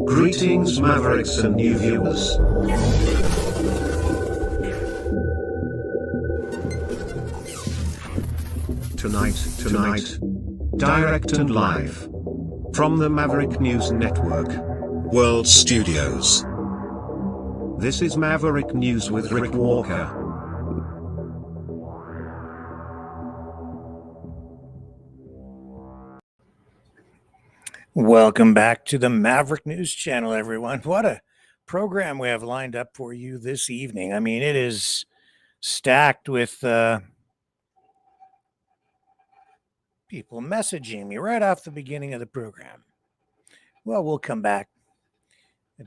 Greetings, Mavericks and new viewers. Tonight, direct and live from the Maverick News Network World Studios. This is Maverick News with Rick Walker. Welcome back to the Maverick News Channel, everyone. What a program we have lined up for you this evening. I mean, it is stacked with people messaging me right off the beginning of the program. Well, we'll come back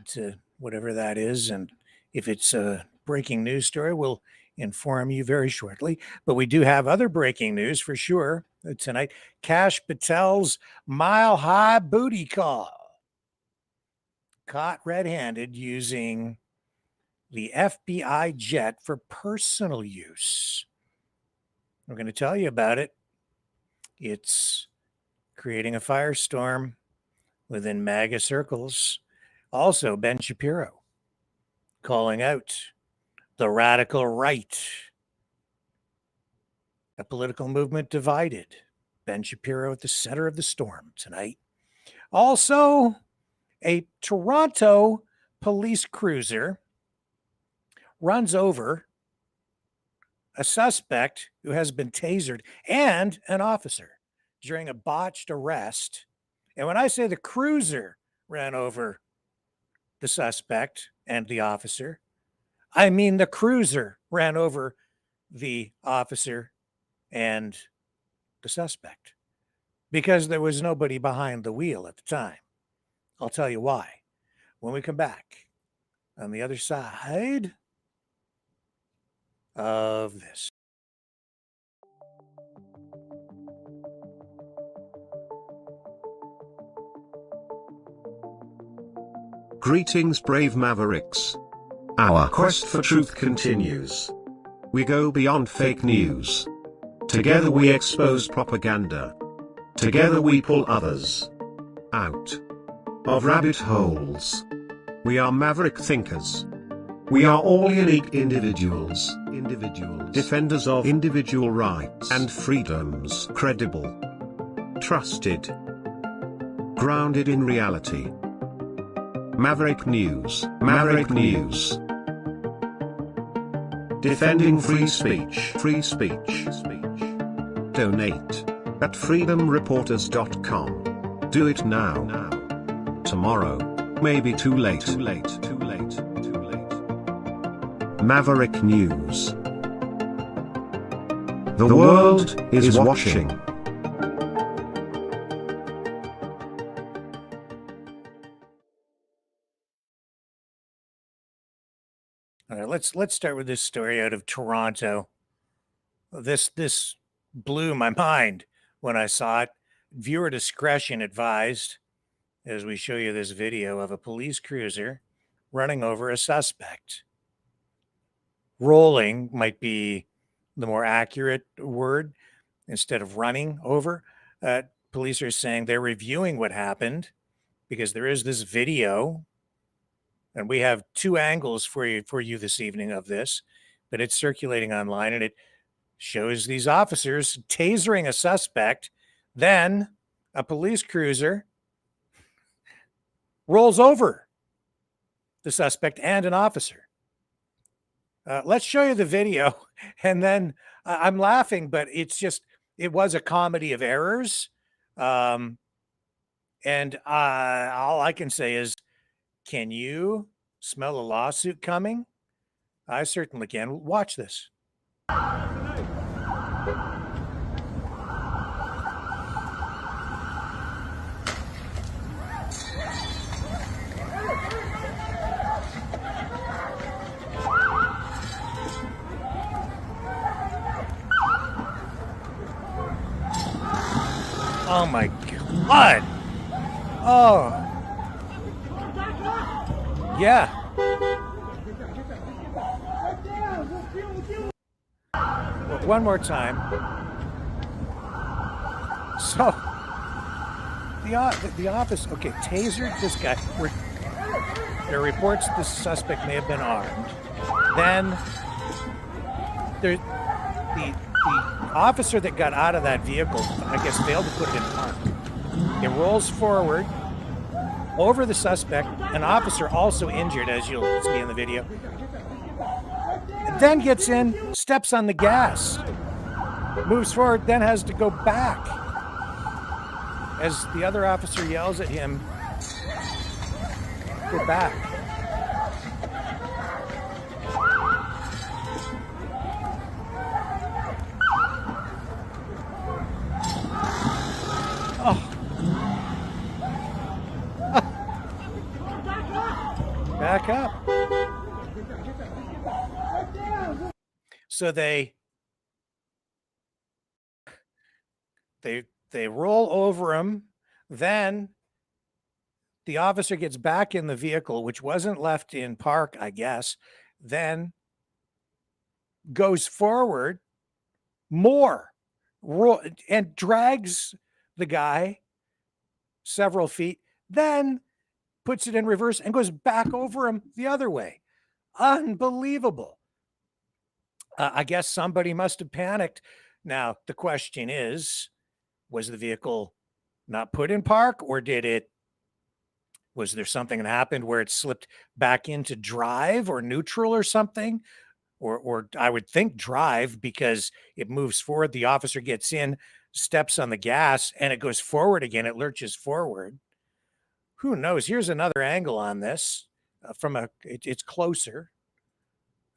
to whatever that is, and if it's a breaking news story, we'll inform you very shortly. But we do have other breaking news for sure tonight. Kash Patel's mile-high booty call. Caught red-handed using the FBI jet for personal use. We're going to tell you about it. It's creating a firestorm within MAGA circles. Also, Ben Shapiro calling out the radical right. A political movement divided. Ben Shapiro at the center of the storm tonight. Also, a Toronto police cruiser runs over a suspect who has been tasered and an officer during a botched arrest. And when I say the cruiser ran over the suspect and the officer, I mean the cruiser ran over the officer and the suspect because there was nobody behind the wheel at the time. I'll tell you why when we come back on the other side of this. Greetings, brave Mavericks. Our quest for truth continues. We go beyond fake news. Together we expose propaganda. Together we pull others out of rabbit holes. We are Maverick thinkers. We are all unique individuals, defenders of individual rights and freedoms, credible, trusted, grounded in reality. Maverick News, Maverick News. Defending free speech, free speech. Donate at freedomreporters.com. Do it now. Tomorrow may be too late. Maverick News. The world is watching. All right, let's start with this story out of Toronto. This blew my mind when I saw it. Viewer discretion advised as we show you this video of a police cruiser running over a suspect. Rolling might be the more accurate word instead of running over. Police are saying they're reviewing what happened because there is this video. And we have two angles for you this evening of this, but it's circulating online and it shows these officers tasering a suspect. Then a police cruiser rolls over the suspect and an officer. Let's show you the video. And then I'm laughing, but it was a comedy of errors. And all I can say is, can you smell a lawsuit coming? I certainly can. Watch this. Oh my God. Oh. Yeah. One more time. So the office. Okay, tasered this guy. There are reports the suspect may have been armed. Then the officer that got out of that vehicle, I guess, failed to put it in park. It rolls forward over the suspect, an officer also injured, as you'll see in the video. Then gets in, steps on the gas, moves forward, then has to go back as the other officer yells at him, go back. Oh. Back up. So they roll over him. Then the officer gets back in the vehicle, which wasn't left in park, I guess. Then goes forward more and drags the guy several feet. Then puts it in reverse and goes back over him the other way. Unbelievable. I guess somebody must have panicked. Now, the question is, was the vehicle not put in park, or was there something that happened where it slipped back into drive or neutral or something? Or I would think drive, because it moves forward. The officer gets in, steps on the gas, and it goes forward again. It lurches forward. Who knows? Here's another angle on this it's closer,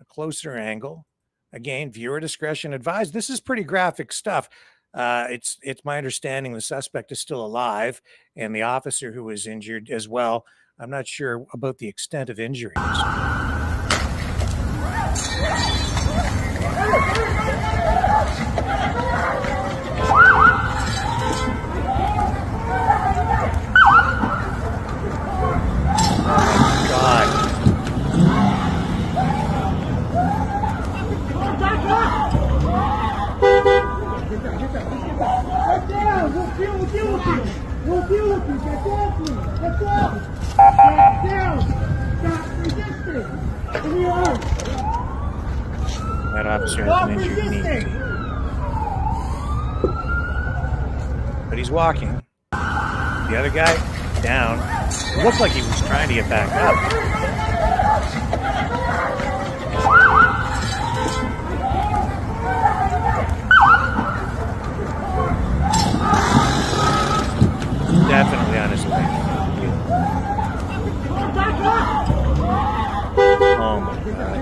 a closer angle. Again, viewer discretion advised. This is pretty graphic stuff. It's my understanding the suspect is still alive, and the officer who was injured as well. I'm not sure about the extent of injuries. That officer has an injured knee. But he's walking. The other guy, down. It looked like he was trying to get back up. Definitely on his way. Oh my God.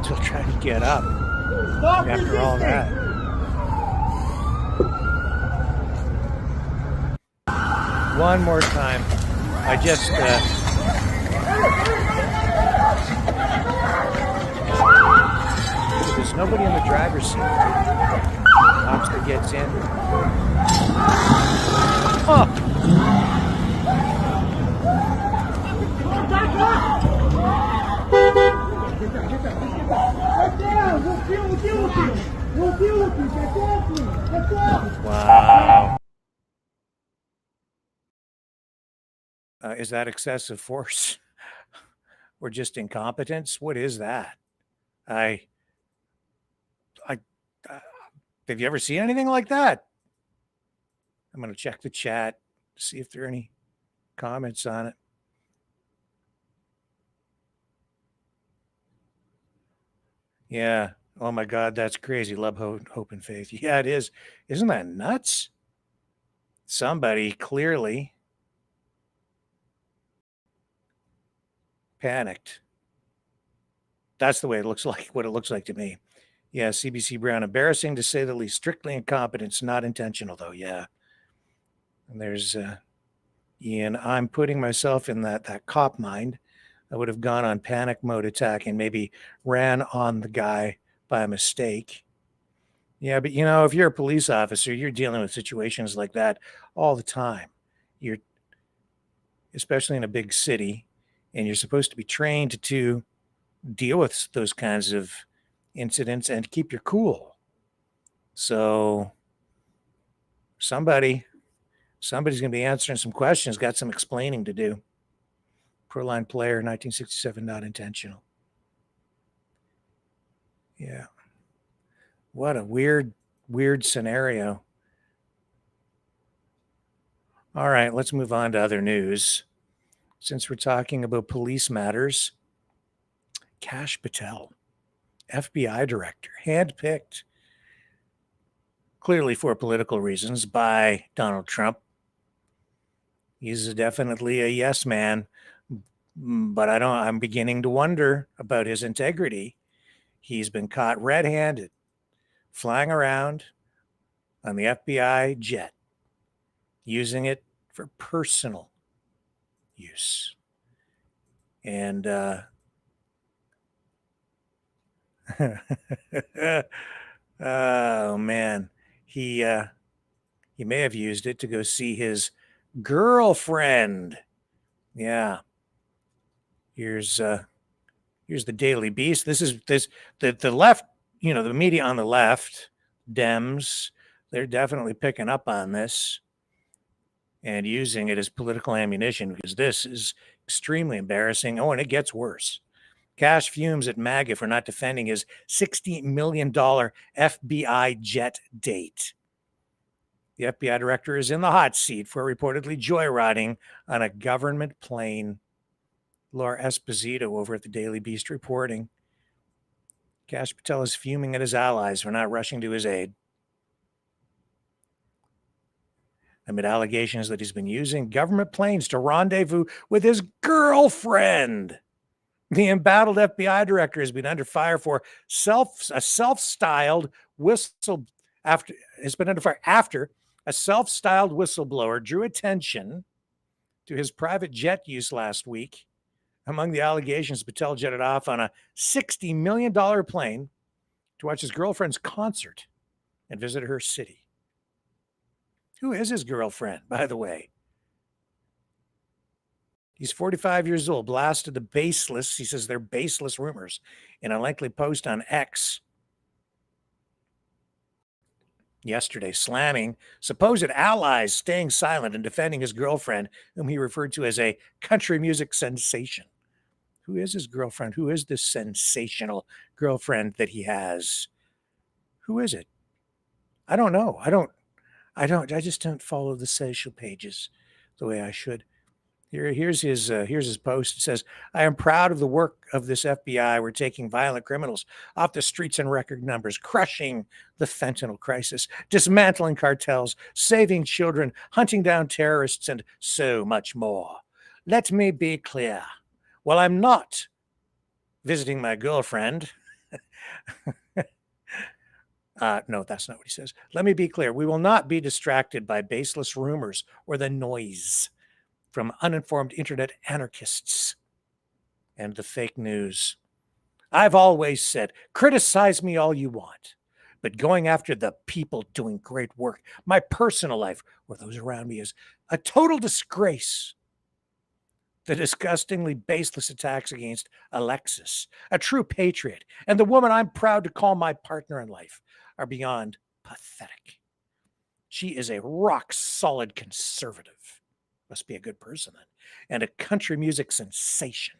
Still trying to get up after all that. One more time. I just there's nobody in the driver's seat. Officer gets in. Oh. Wow. Is that excessive force or just incompetence? What is that? Have you ever seen anything like that? I'm going to check the chat, see if there are any comments on it. Yeah. Oh my God, that's crazy. Love, hope, and faith. Yeah, it is. Isn't that nuts? Somebody clearly panicked. That's the way it looks like, what it looks like to me. Yeah, CBC Brown, embarrassing to say the least. Strictly incompetence, not intentional though. Yeah. And there's Ian. I'm putting myself in that cop mind. I would have gone on panic mode attack and maybe ran on the guy by mistake. Yeah, but if you're a police officer, you're dealing with situations like that all the time. You're especially in a big city, and you're supposed to be trained to deal with those kinds of incidents and keep your cool. So somebody's going to be answering some questions, got some explaining to do. Proline player, 1967, not intentional. Yeah. What a weird scenario. All right, let's move on to other news. Since we're talking about police matters, Kash Patel, FBI director, handpicked clearly for political reasons by Donald Trump. He's definitely a yes man, but I'm beginning to wonder about his integrity. He's been caught red-handed flying around on the FBI jet, using it for personal use. And oh man, he may have used it to go see his girlfriend. Yeah. Here's the Daily Beast. This is the left, the media on the left, Dems, they're definitely picking up on this and using it as political ammunition, because this is extremely embarrassing. Oh, and it gets worse. Cash fumes at MAGA for not defending his $60 million FBI jet date. The FBI director is in the hot seat for reportedly joyriding on a government plane. Laura Esposito over at the Daily Beast reporting. Kash Patel is fuming at his allies for not rushing to his aid amid allegations that he's been using government planes to rendezvous with his girlfriend. The embattled FBI director has been under fire for a self-styled whistle after a self-styled whistleblower drew attention to his private jet use last week. Among the allegations, Patel jetted off on a $60 million plane to watch his girlfriend's concert and visit her city. Who is his girlfriend, by the way? He's 45 years old, blasted the baseless, he says they're baseless rumors, in a lengthy post on X yesterday, slamming supposed allies staying silent and defending his girlfriend, whom he referred to as a country music sensation. Who is his girlfriend? Who is this sensational girlfriend that he has? Who is it? I don't know. I just don't follow the social pages the way I should. Here's his post. It says, "I am proud of the work of this FBI. We're taking violent criminals off the streets in record numbers, crushing the fentanyl crisis, dismantling cartels, saving children, hunting down terrorists, and so much more. Let me be clear. While I'm not visiting my girlfriend," no, that's not what he says. "Let me be clear. We will not be distracted by baseless rumors or the noise from uninformed internet anarchists and the fake news. I've always said, criticize me all you want, but going after the people doing great work, my personal life, or those around me, is a total disgrace. The disgustingly baseless attacks against Alexis, a true patriot, and the woman I'm proud to call my partner in life, are beyond pathetic. She is a rock-solid conservative. Must be a good person then. And a country music sensation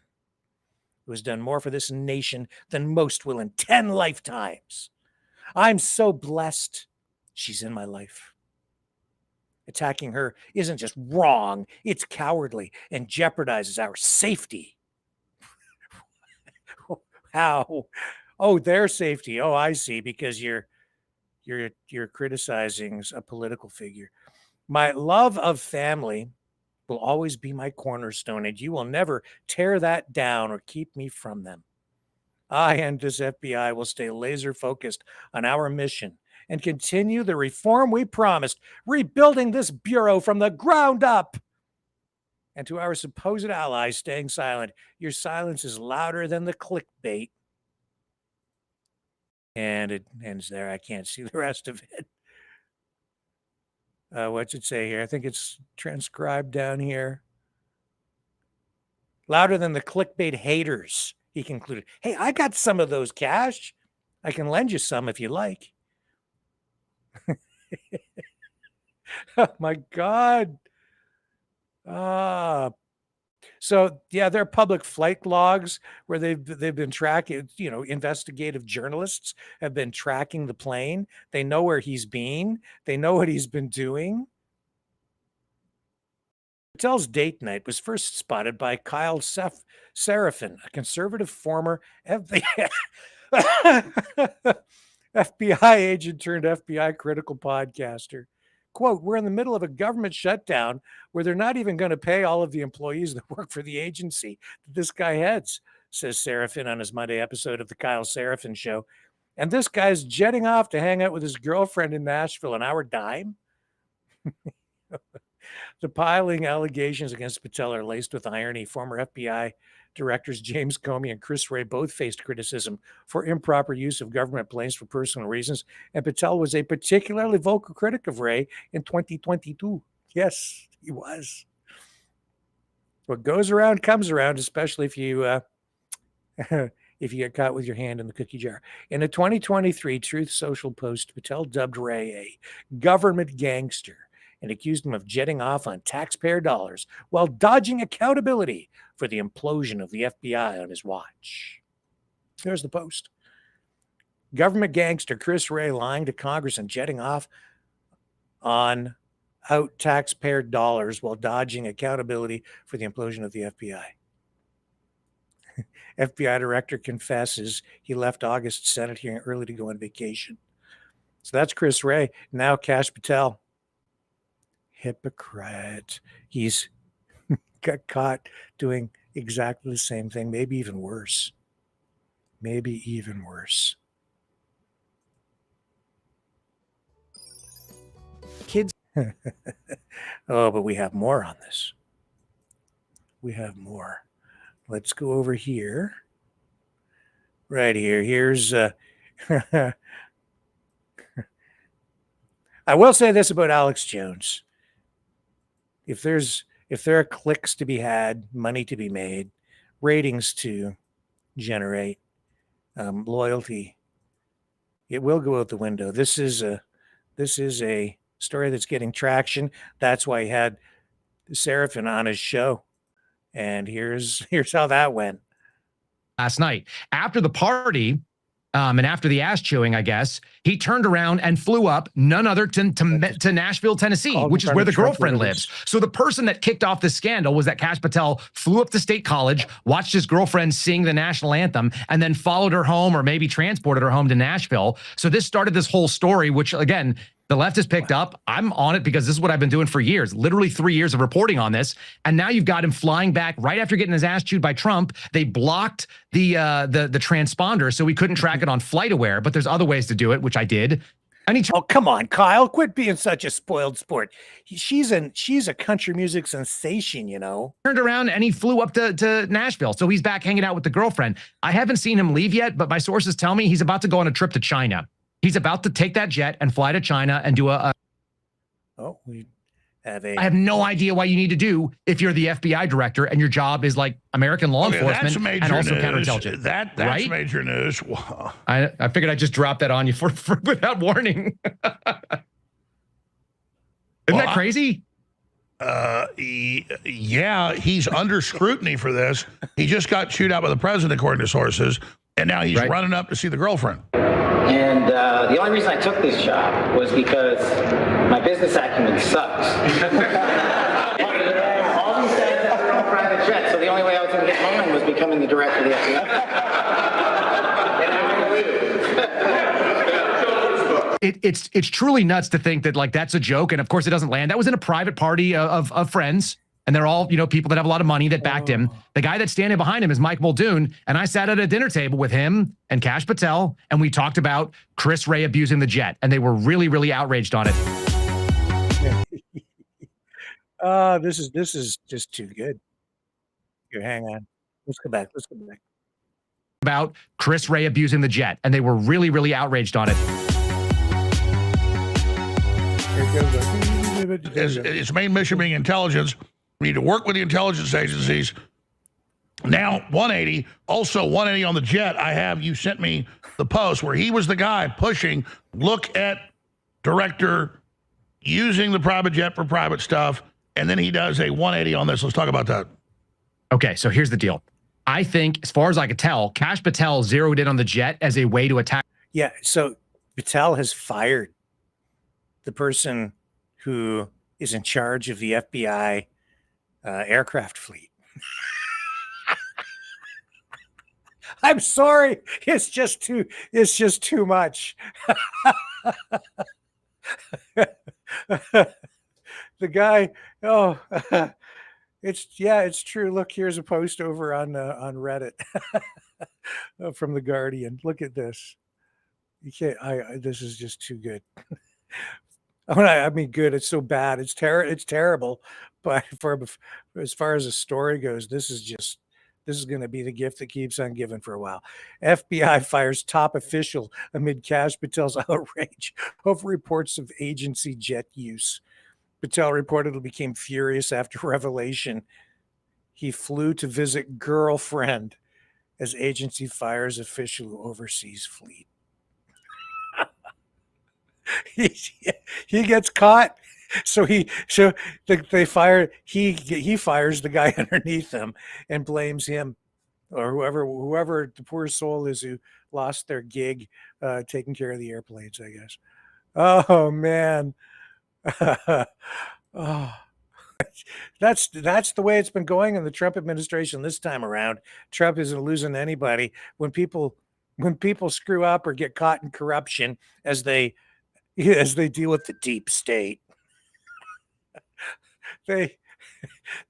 who has done more for this nation than most will in 10 lifetimes. I'm so blessed she's in my life. Attacking her isn't just wrong, it's cowardly and jeopardizes our safety." How? Oh, their safety. Oh, I see, because you're criticizing a political figure. "My love of family will always be my cornerstone, and you will never tear that down or keep me from them. I and this FBI will stay laser focused on our mission and continue the reform we promised, rebuilding this bureau from the ground up. And to our supposed allies staying silent, your silence is louder than the clickbait." And it ends there. I can't see the rest of it. What's it say here? I think it's transcribed down here. "Louder than the clickbait haters," he concluded, hey, I got some of those cash. I can lend you some if you like. Oh, my God. So yeah, there are public flight logs where they've been tracking, investigative journalists have been tracking the plane. They know where he's been. They know what he's been doing. Patel's date night was first spotted by Kyle Seraphin, a conservative former FBI agent turned FBI critical podcaster. Quote, we're in the middle of a government shutdown where they're not even going to pay all of the employees that work for the agency that this guy heads, says Seraphin on his Monday episode of the Kyle Seraphin Show. And this guy's jetting off to hang out with his girlfriend in Nashville on our dime. The piling allegations against Patel are laced with irony. Former FBI directors James Comey and Chris Wray both faced criticism for improper use of government planes for personal reasons, and Patel was a particularly vocal critic of Wray in 2022. Yes, he was. What goes around comes around, especially if you if you get caught with your hand in the cookie jar. In a 2023 Truth Social post, Patel dubbed Wray a government gangster and accused him of jetting off on taxpayer dollars while dodging accountability for the implosion of the FBI on his watch. There's the post. Government gangster Chris Wray lying to Congress and jetting off on out taxpayer dollars while dodging accountability for the implosion of the FBI. FBI director confesses he left August Senate hearing early to go on vacation. So that's Chris Wray. Now Kash Patel. Hypocrite. He's got caught doing exactly the same thing, maybe even worse. Maybe even worse. Kids. Oh, but we have more on this. We have more. Let's go over here. Right here. Here's I will say this about Alex Jones. If there are clicks to be had, money to be made, ratings to generate, loyalty, it will go out the window. This is a story that's getting traction. That's why he had Seraphin on his show. And here's how that went. Last night, after the party, and after the ass chewing, I guess, he turned around and flew up none other to Nashville, Tennessee, which is where the girlfriend lives. So the person that kicked off the scandal was that Kash Patel flew up to State College, watched his girlfriend sing the national anthem, and then followed her home or maybe transported her home to Nashville. So this started this whole story, which, again, the left has picked up. I'm on it because this is what I've been doing for years, literally 3 years of reporting on this. And now you've got him flying back right after getting his ass chewed by Trump. They blocked the transponder, so we couldn't track it on FlightAware, but there's other ways to do it, which I did. Oh, come on, Kyle, quit being such a spoiled sport. She's a country music sensation, you know. Turned around and he flew up to Nashville. So he's back hanging out with the girlfriend. I haven't seen him leave yet, but my sources tell me he's about to go on a trip to China. He's about to take that jet and fly to China and do I have no idea why you need to do if you're the FBI director and your job is like American law enforcement and also counterintelligence. That's right? Major news. Wow. I figured I'd just drop that on you for without warning. Isn't that crazy? Yeah, he's under scrutiny for this. He just got chewed out by the president, according to sources, and now he's running up to see the girlfriend. And the only reason I took this job was because my business acumen sucks. All these guys have their own private jet, so the only way I was going to get mine was becoming the director of the FBI. And I'm going to lose. It's truly nuts to think that like that's a joke, and of course it doesn't land. That was in a private party of friends. And they're all, people that have a lot of money that backed him. The guy that's standing behind him is Mike Muldoon. And I sat at a dinner table with him and Kash Patel, and we talked about Chris Wray abusing the jet. And they were really, really outraged on it. This is just too good. Here, hang on. Let's go back. About Chris Wray abusing the jet. And they were really, really outraged on it. Its main mission being intelligence. We need to work with the intelligence agencies Now 180, also 180 on the jet. You sent me the post where he was the guy pushing, look at director using the private jet for private stuff, and then he does a 180 on this. Let's talk about that. Okay, so here's the deal. I think, as far as I could tell, Kash Patel zeroed in on the jet as a way to attack. Yeah, so Patel has fired the person who is in charge of the FBI aircraft fleet. I'm sorry. It's just too much. The guy, it's true. Look, here's a post over on Reddit from The Guardian. Look at this. You can't, this is just too good. I mean, good. It's so bad. It's terrible. But as far as the story goes, this is going to be the gift that keeps on giving for a while. FBI fires top official amid Kash Patel's outrage over reports of agency jet use. Patel reportedly became furious after revelation. He flew to visit girlfriend as agency fires official who oversees fleet. He gets caught. So they fire. He fires the guy underneath him and blames him, or whoever the poor soul is who lost their gig taking care of the airplanes, I guess. Oh man. Oh, that's the way it's been going in the Trump administration this time around. Trump isn't losing anybody when people screw up or get caught in corruption as they deal with the deep state. They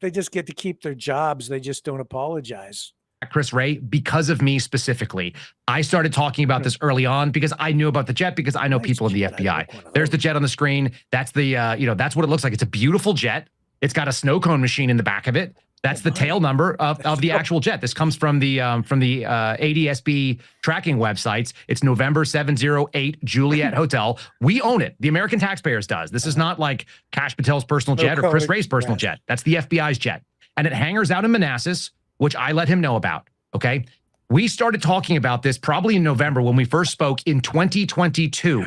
just get to keep their jobs. They just don't apologize. Chris Wray, because of me specifically. I started talking about this early on because I knew about the jet, because I know people in the FBI. There's the jet on the screen. That's the, that's what it looks like. It's a beautiful jet. It's got a snow cone machine in the back of it. That's the tail number of the actual jet. This comes from the ADSB tracking websites. It's November 708 Juliet Hotel. We own it. The American taxpayers does. This is not like Kash Patel's personal jet or Chris Wray's personal jet. That's the FBI's jet. And it hangers out in Manassas, which I let him know about, okay? We started talking about this probably in November when we first spoke in 2022.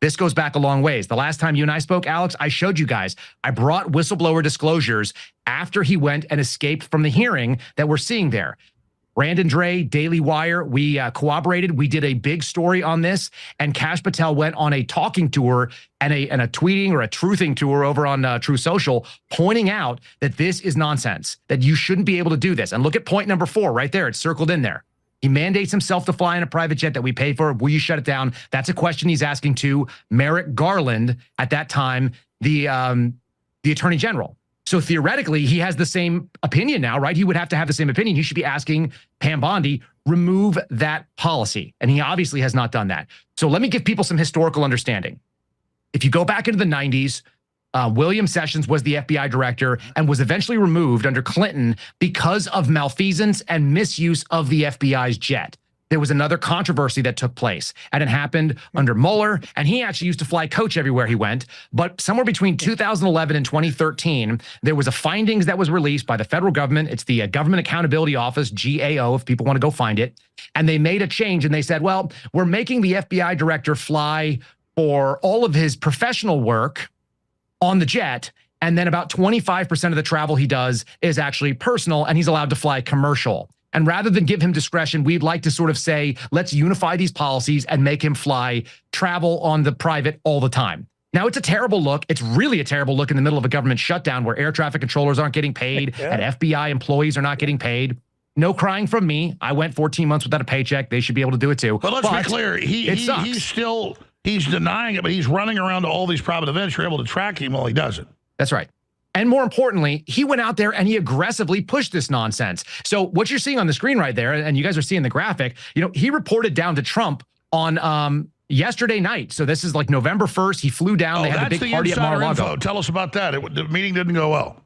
This goes back a long ways. The last time you and I spoke, Alex, I showed you guys. I brought whistleblower disclosures after he went and escaped from the hearing that we're seeing there. Brandon Dre, Daily Wire, we cooperated. We did a big story on this, and Kash Patel went on a talking tour and a tweeting or a truthing tour over on True Social, pointing out that this is nonsense, that you shouldn't be able to do this. And look at point number 4 right there. It's circled in there. He mandates himself to fly in a private jet that we pay for. Will you shut it down? That's a question he's asking to Merrick Garland, at that time, the Attorney General. So theoretically, he has the same opinion now, right? He would have to have the same opinion. He should be asking Pam Bondi, remove that policy. And he obviously has not done that. So let me give people some historical understanding. If you go back into the 90s, William Sessions was the FBI director and was eventually removed under Clinton because of malfeasance and misuse of the FBI's jet. There was another controversy that took place, and it happened under Mueller, and he actually used to fly coach everywhere he went. But somewhere between 2011 and 2013, there was a findings that was released by the federal government. It's the Government Accountability Office, GAO, if people want to go find it. And they made a change, and they said, well, we're making the FBI director fly for all of his professional work on the jet, and then about 25% of the travel he does is actually personal, and he's allowed to fly commercial. And rather than give him discretion, we'd like to sort of say, let's unify these policies and make him fly travel on the private all the time. Now, it's a terrible look. It's really a terrible look in the middle of a government shutdown where air traffic controllers aren't getting paid and FBI employees are not getting paid. No crying from me. I went 14 months without a paycheck. They should be able to do it too. But let's be clear. He's denying it, but he's running around to all these private events. You're able to track him while he does it. That's right. And more importantly, he went out there and he aggressively pushed this nonsense. So what you're seeing on the screen right there, and you guys are seeing the graphic, he reported down to Trump on yesterday night. So this is like November 1st. He flew down. They had the big party at Mar-a-Lago. Tell us about that. The meeting didn't go well.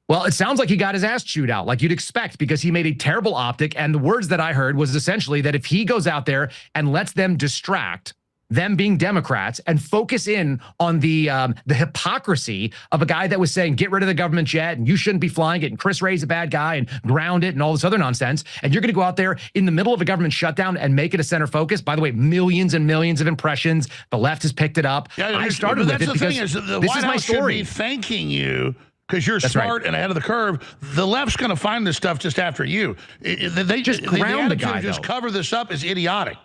Well, it sounds like he got his ass chewed out, like you'd expect, because he made a terrible optic. And the words that I heard was essentially that if he goes out there and lets them distract them being Democrats, and focus in on the hypocrisy of a guy that was saying, get rid of the government jet and you shouldn't be flying it, and Chris Wray's a bad guy and ground it and all this other nonsense. And you're going to go out there in the middle of a government shutdown and make it a center focus. By the way, millions and millions of impressions. The left has picked it up. Yeah, I started with it because the this White is my House should story. be thanking you because you're That's smart right. and ahead of the curve. The left's going to find this stuff just after you. They Just ground the guy, just though. cover this up is idiotic.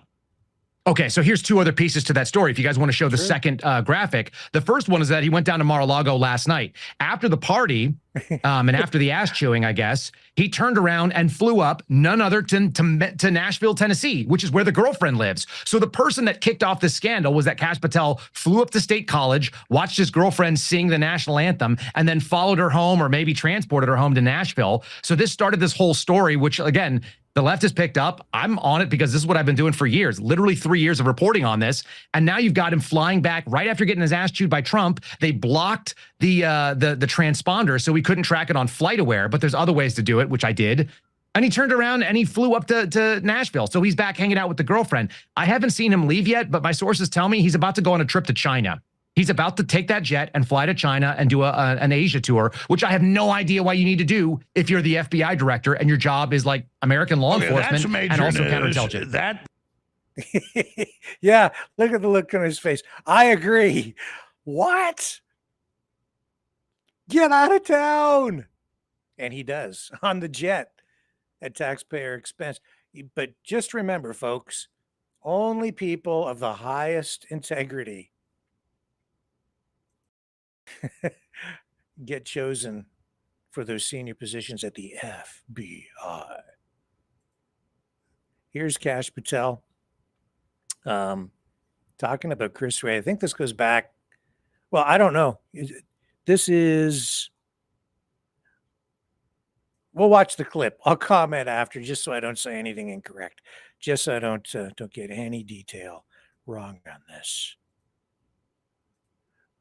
Okay, so here's two other pieces to that story. If you guys want to show the second graphic, the first one is that he went down to Mar-a-Lago last night after the party, and after the ass chewing, I guess he turned around and flew up none other to Nashville, Tennessee, which is where the girlfriend lives. So the person that kicked off the scandal was that Kash Patel flew up to State College, watched his girlfriend sing the national anthem, and then followed her home, or maybe transported her home to Nashville. So this started this whole story, which again, the left has picked up. I'm on it because this is what I've been doing for years, literally 3 years of reporting on this. And now you've got him flying back right after getting his ass chewed by Trump. They blocked the transponder, so we couldn't track it on FlightAware, but there's other ways to do it, which I did. And he turned around and he flew up to Nashville. So he's back hanging out with the girlfriend. I haven't seen him leave yet, but my sources tell me he's about to go on a trip to China. He's about to take that jet and fly to China and do an Asia tour, which I have no idea why you need to do if you're the FBI director and your job is like American law enforcement and also counterintelligence. That Yeah, look at the look on his face. I agree. What? Get out of town. And he does on the jet at taxpayer expense. But just remember, folks, only people of the highest integrity get chosen for those senior positions at the FBI. Here's Kash Patel talking about Chris Wray. I think this goes back. Well, I don't know. This is. We'll watch the clip. I'll comment after, just so I don't say anything incorrect, just so I don't get any detail wrong on this,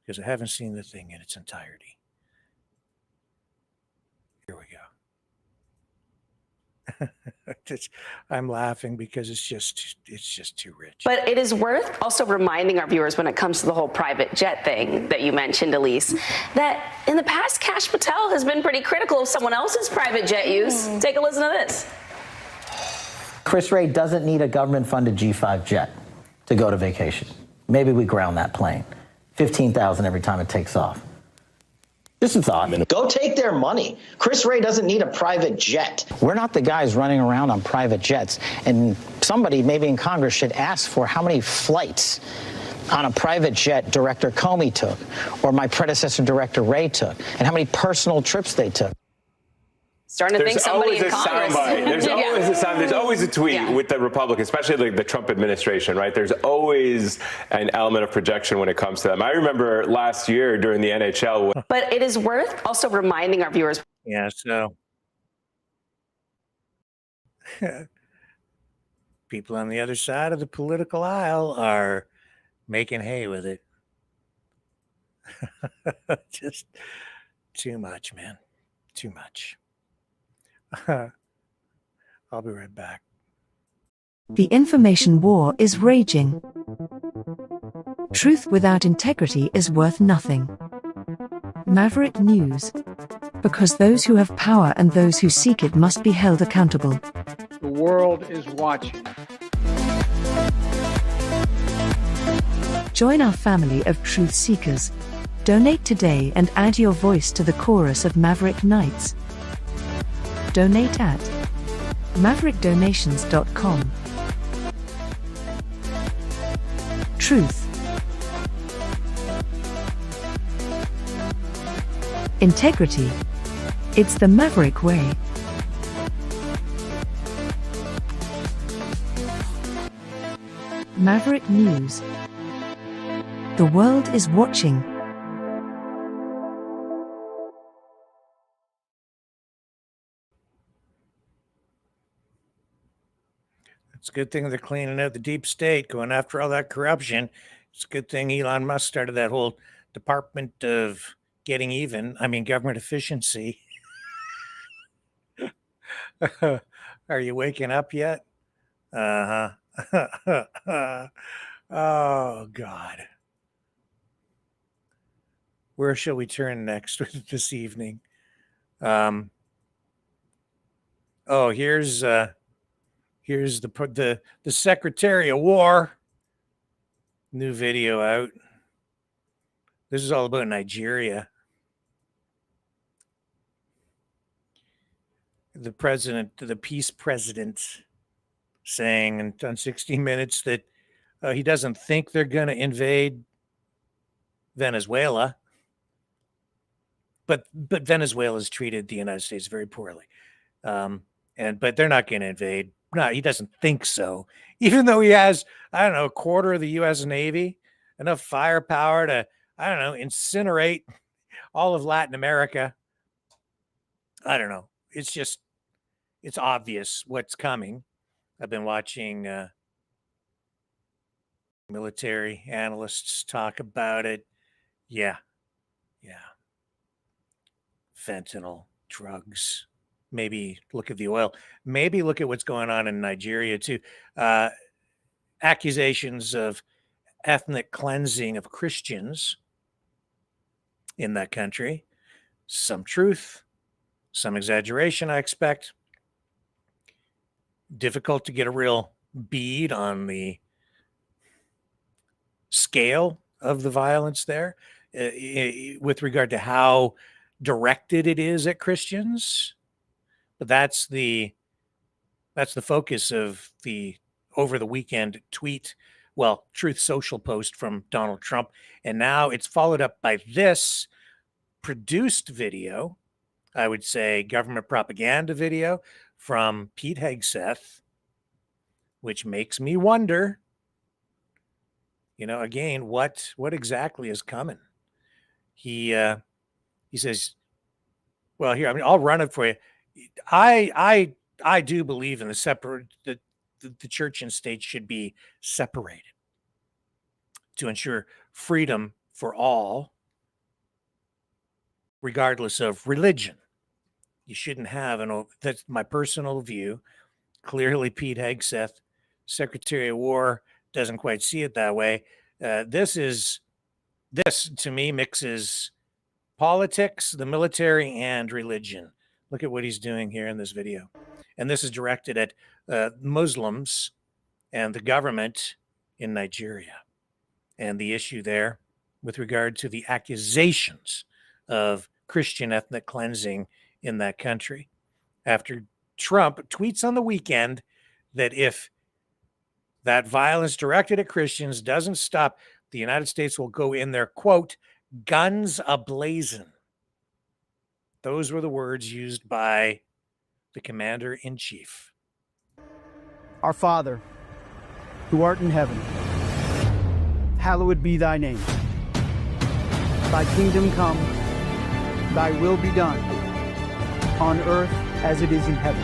because I haven't seen the thing in its entirety. Here we go. I'm laughing because it's just too rich. But it is worth also reminding our viewers, when it comes to the whole private jet thing that you mentioned, Elise, that in the past, Kash Patel has been pretty critical of someone else's private jet use. Take a listen to this. Chris Wray doesn't need a government-funded G5 jet to go to vacation. Maybe we ground that plane. $15,000 every time it takes off. Just a thought. Go take their money. Chris Wray doesn't need a private jet. We're not the guys running around on private jets. And somebody, maybe in Congress, should ask for how many flights on a private jet Director Comey took, or my predecessor Director Wray took, and how many personal trips they took. Starting to think somebody in Congress. There's always a sound. There's always a tweet with the Republicans, especially the Trump administration, right? There's always an element of projection when it comes to them. I remember last year during the NHL. But it is worth also reminding our viewers. Yeah, so people on the other side of the political aisle are making hay with it. Just too much, man. Too much. I'll be right back. The information war is raging. Truth without integrity is worth nothing. Maverick News. Because those who have power and those who seek it must be held accountable. The world is watching. Join our family of truth seekers. Donate today and add your voice to the chorus of Maverick Knights. Donate at maverickdonations.com. Truth. Integrity. It's the Maverick way. Maverick News. The world is watching. It's a good thing they're cleaning out the deep state, going after all that corruption. It's a good thing Elon Musk started that whole Department of Getting Even. I mean, government efficiency. Are you waking up yet? Uh-huh. Oh, God. Where shall we turn next this evening? Here's the Secretary of War. New video out. This is all about Nigeria. The peace president, saying on 60 Minutes that he doesn't think they're going to invade Venezuela, but Venezuela's treated the United States very poorly, but they're not going to invade. No, he doesn't think so, even though he has, I don't know, a quarter of the U.S. Navy, enough firepower to, I don't know, incinerate all of Latin America. I don't know. It's obvious what's coming. I've been watching military analysts talk about it. Yeah. Fentanyl, drugs. Maybe look at the oil. Maybe look at what's going on in Nigeria too. Accusations of ethnic cleansing of Christians in that country. Some truth, some exaggeration, I expect. Difficult to get a real bead on the scale of the violence there with regard to how directed it is at Christians. But that's the focus of the over the weekend tweet, Truth Social post from Donald Trump. And now it's followed up by this produced video, I would say government propaganda video from Pete Hegseth, which makes me wonder, again, what exactly is coming? He says, well, here, I'll run it for you. I do believe in the church and state should be separated to ensure freedom for all, regardless of religion. You shouldn't have that's my personal view. Clearly, Pete Hegseth, Secretary of War, doesn't quite see it that way. This to me mixes politics, the military, and religion. Look at what he's doing here in this video. And this is directed at Muslims and the government in Nigeria and the issue there with regard to the accusations of Christian ethnic cleansing in that country. After Trump tweets on the weekend that if that violence directed at Christians doesn't stop, the United States will go in there, quote, guns ablazing. Those were the words used by the commander-in-chief. Our Father, who art in heaven, hallowed be thy name. Thy kingdom come, thy will be done, on earth as it is in heaven.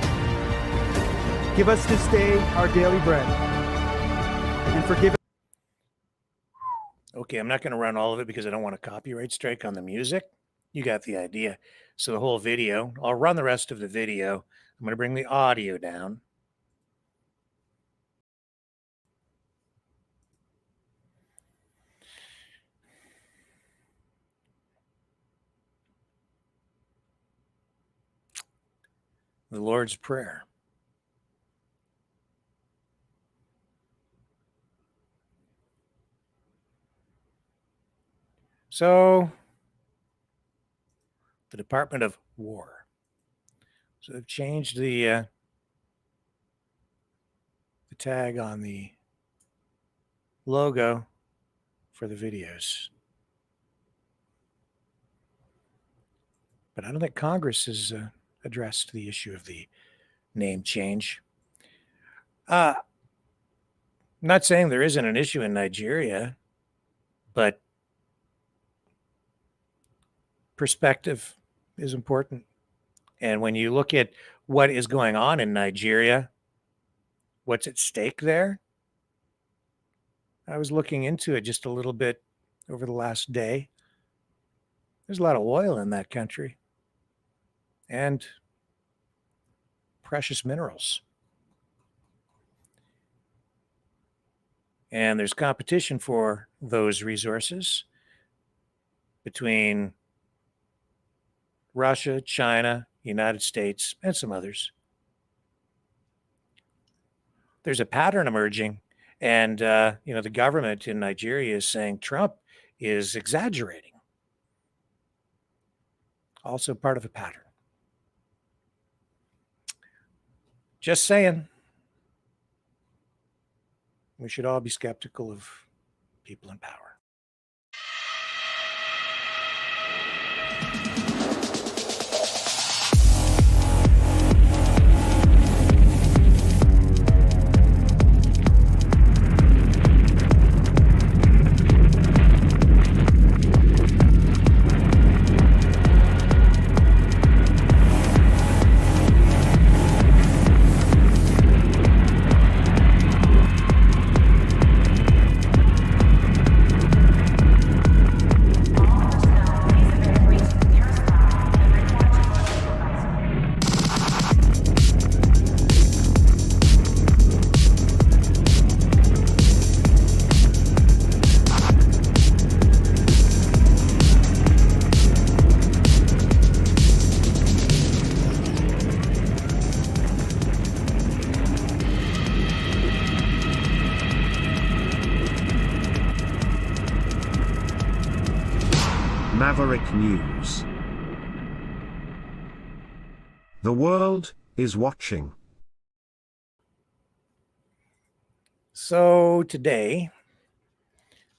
Give us this day our daily bread, and forgive us. Okay, I'm not going to run all of it because I don't want a copyright strike on the music. You got the idea. So the whole video, I'll run the rest of the video. I'm going to bring the audio down. The Lord's Prayer. So, the Department of War. So they've changed the tag on the logo for the videos. But I don't think Congress has addressed the issue of the name change. I'm not saying there isn't an issue in Nigeria, but perspective is important. And when you look at what is going on in Nigeria, what's at stake there? I was looking into it just a little bit over the last day. There's a lot of oil in that country and precious minerals. And there's competition for those resources between Russia, China, United States, and some others. There's a pattern emerging, and the government in Nigeria is saying Trump is exaggerating. Also part of a pattern. Just saying. We should all be skeptical of people in power. Maverick News. The world is watching. So today,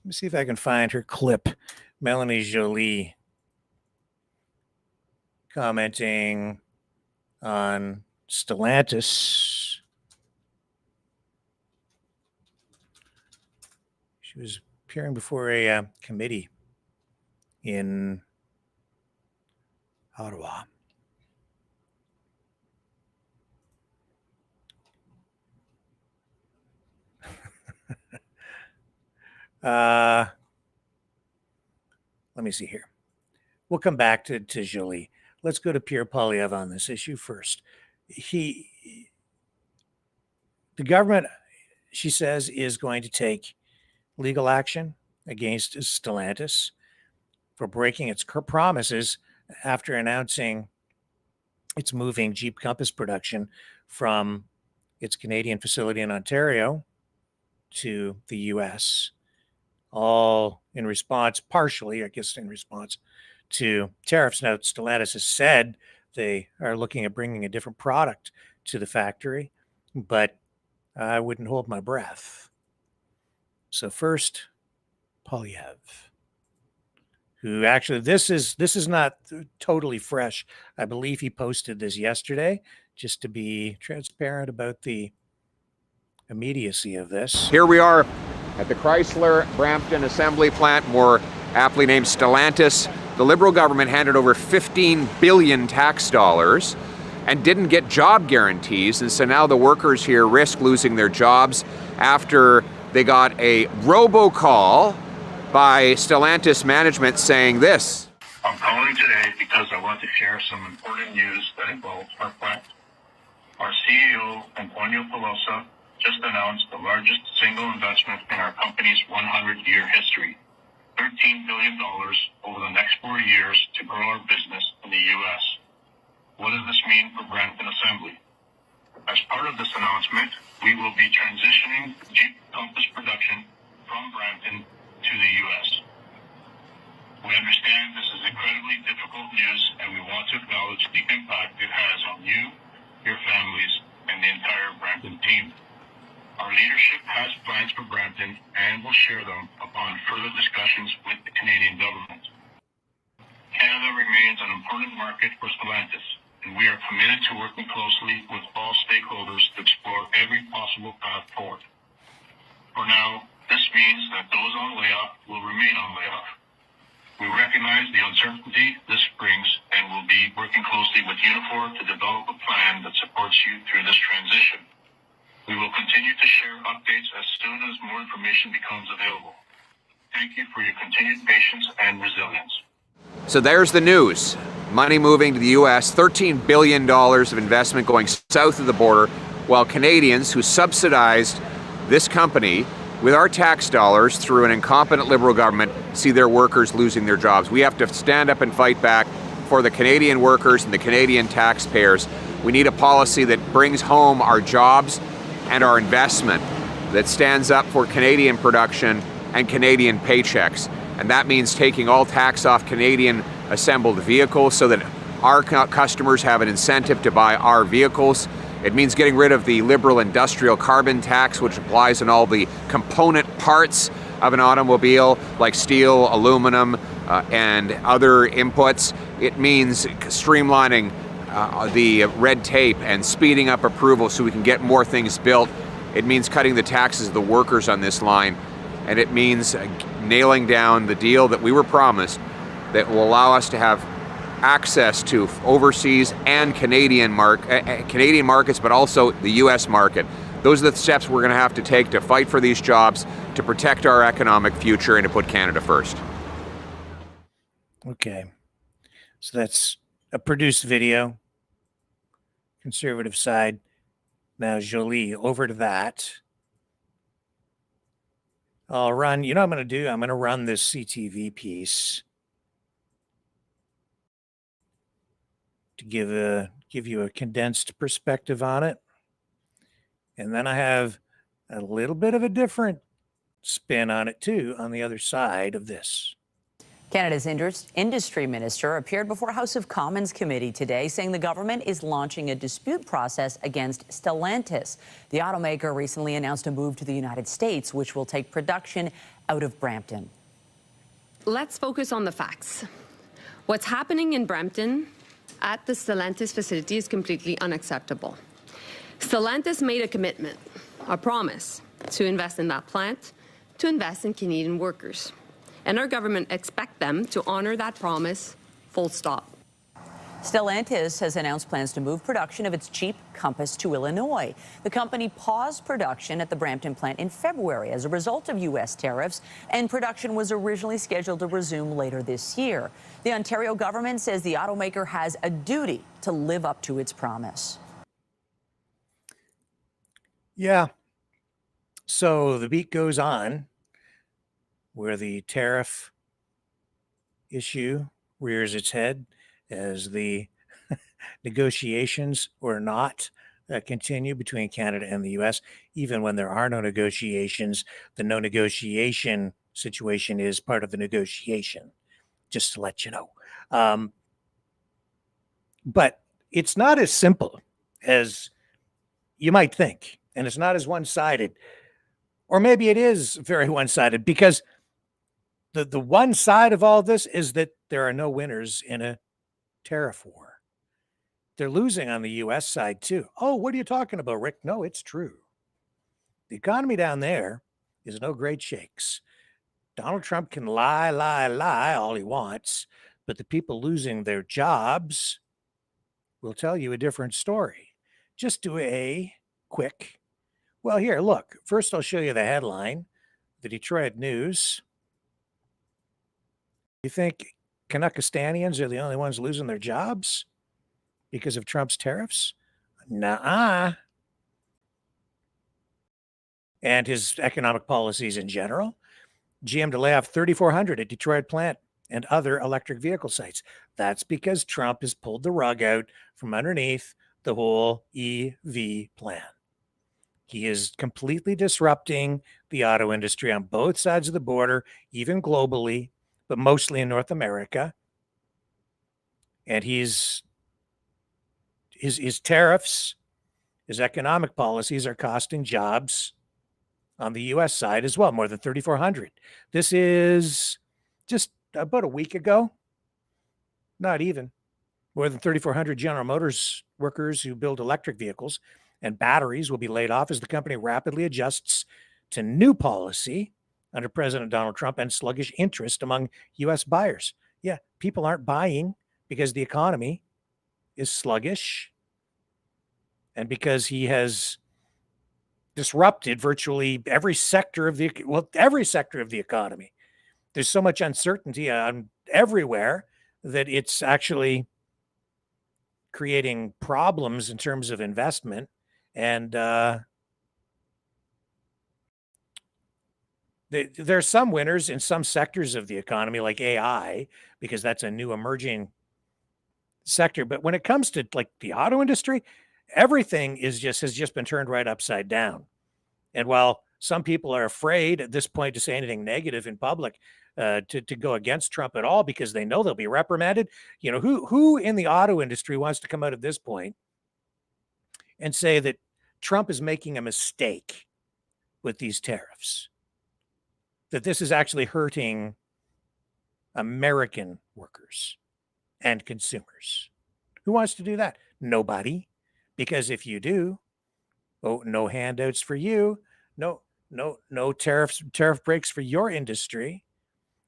let me see if I can find her clip. Melanie Joly commenting on Stellantis. She was appearing before a committee in Ottawa. Let me see here. We'll come back to Joly. Let's go to Pierre Poilievre on this issue first. The government, she says, is going to take legal action against Stellantis for breaking its promises after announcing it's moving Jeep Compass production from its Canadian facility in Ontario to the U.S., all in response, partially, I guess, in response to tariffs. Now, Stellantis has said they are looking at bringing a different product to the factory, but I wouldn't hold my breath. So first, Poilievre, who actually, this is not totally fresh. I believe he posted this yesterday, just to be transparent about the immediacy of this. Here we are at the Chrysler Brampton assembly plant, more aptly named Stellantis. The Liberal government handed over 15 billion tax dollars and didn't get job guarantees, and so now the workers here risk losing their jobs after they got a robocall by Stellantis management saying this. I'm calling today because I want to share some important news that involves our plant. Our CEO, Antonio Pelosa, just announced the largest single investment in our company's 100-year history, $13 billion over the next 4 years to grow our business in the U.S. What does this mean for Brampton Assembly? As part of this announcement, we will be transitioning Jeep Compass production from Brampton to the U.S. We understand this is incredibly difficult news, and we want to acknowledge the impact it has on you, your families, and the entire Brampton team. Our leadership has plans for Brampton and will share them upon further discussions with the Canadian government. Canada remains an important market for Stellantis, and we are committed to working closely with all stakeholders to explore every possible path forward. For now, this means that those on layoff will remain on layoff. We recognize the uncertainty this brings and will be working closely with Unifor to develop a plan that supports you through this transition. We will continue to share updates as soon as more information becomes available. Thank you for your continued patience and resilience. So there's the news. Money moving to the U.S., $13 billion of investment going south of the border, while Canadians who subsidized this company with our tax dollars, through an incompetent Liberal government, see their workers losing their jobs. We have to stand up and fight back for the Canadian workers and the Canadian taxpayers. We need a policy that brings home our jobs and our investment, that stands up for Canadian production and Canadian paychecks. And that means taking all tax off Canadian assembled vehicles so that our customers have an incentive to buy our vehicles. It means getting rid of the Liberal industrial carbon tax, which applies on all the component parts of an automobile, like steel, aluminum, and other inputs. It means streamlining the red tape and speeding up approval so we can get more things built. It means cutting the taxes of the workers on this line. And it means nailing down the deal that we were promised that will allow us to have access to overseas and Canadian markets, but also the U.S. market. Those are the steps we're going to have to take to fight for these jobs, to protect our economic future, and to put Canada first. Okay. So that's a produced video. Conservative side. Now, Jolie, over to that. I'll run, you know what I'm going to do? I'm going to run this CTV piece to give you a condensed perspective on it. And then I have a little bit of a different spin on it too, on the other side of this. Canada's industry minister appeared before House of Commons committee today, saying the government is launching a dispute process against Stellantis. The automaker recently announced a move to the United States, which will take production out of Brampton. Let's focus on the facts. What's happening in Brampton at the Stellantis facility is completely unacceptable. Stellantis made a commitment, a promise, to invest in that plant, to invest in Canadian workers. And our government expects them to honor that promise, full stop. Stellantis has announced plans to move production of its Jeep Compass to Illinois. The company paused production at the Brampton plant in February as a result of U.S. tariffs, and production was originally scheduled to resume later this year. The Ontario government says the automaker has a duty to live up to its promise. Yeah. So the beat goes on, where the tariff issue rears its head as the negotiations or not continue between Canada and the U.S. Even when there are no negotiations, the no negotiation situation is part of the negotiation, just to let you know. But it's not as simple as you might think, and it's not as one-sided. Or maybe it is very one-sided, because the one side of all this is that there are no winners in a tariff war. They're losing on the U.S. side too. Oh, what are you talking about, Rick? No, it's true. The economy down there is no great shakes. Donald Trump can lie all he wants, but the people losing their jobs will tell you a different story. Just do a quick, well, here, look. First, I'll show you the headline, the Detroit News. You think Canuckistanians are the only ones losing their jobs because of Trump's tariffs? Nuh-uh. And his economic policies in general. GM to lay off 3,400 at Detroit plant and other electric vehicle sites. That's because Trump has pulled the rug out from underneath the whole EV plan. He is completely disrupting the auto industry on both sides of the border, even globally, but mostly in North America. And his tariffs, his economic policies are costing jobs on the U.S. side as well, more than 3,400. This is just about a week ago, not even. More than 3,400 General Motors workers who build electric vehicles and batteries will be laid off as the company rapidly adjusts to new policy under President Donald Trump and sluggish interest among U.S. buyers. Yeah, people aren't buying because the economy is sluggish and because he has disrupted virtually every sector of the economy. There's so much uncertainty everywhere that it's actually creating problems in terms of investment and There's some winners in some sectors of the economy, like AI, because that's a new emerging sector. But when it comes to like the auto industry, everything has just been turned right upside down. And while some people are afraid at this point to say anything negative in public, to go against Trump at all because they know they'll be reprimanded, you know, who in the auto industry wants to come out at this point and say that Trump is making a mistake with these tariffs, that this is actually hurting American workers and consumers? Who wants to do that? Nobody. Because if you do, oh, no handouts for you. No tariff breaks for your industry.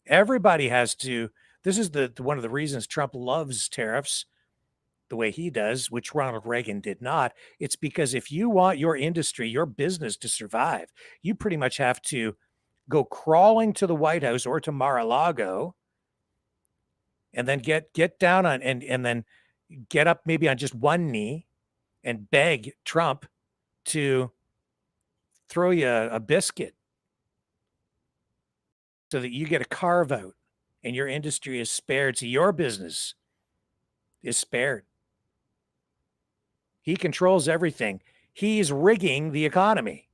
Everybody has to. This is the one of the reasons Trump loves tariffs the way he does, which Ronald Reagan did not. It's because if you want your industry, your business to survive, you pretty much have to go crawling to the White House or to Mar-a-Lago and then get down on and then get up maybe on just one knee and beg Trump to throw you a biscuit so that you get a carve out and your industry is spared, so your business is spared. He controls everything. He's rigging the economy.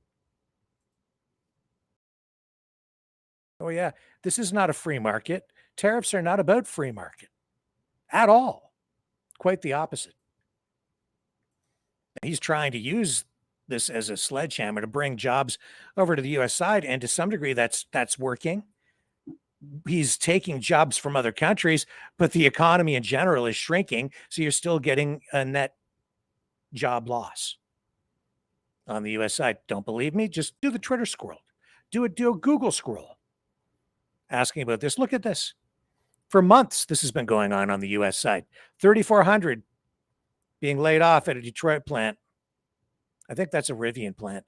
Oh yeah, this is not a free market. Tariffs are not about free market at all. Quite the opposite. He's trying to use this as a sledgehammer to bring jobs over to the US side, and to some degree that's working. He's taking jobs from other countries, but the economy in general is shrinking, so you're still getting a net job loss on the US side. Don't believe me? Just do the Twitter scroll. Do a Google scroll asking about this. Look at this. For months, this has been going on the US side. 3,400 being laid off at a Detroit plant. I think that's a Rivian plant.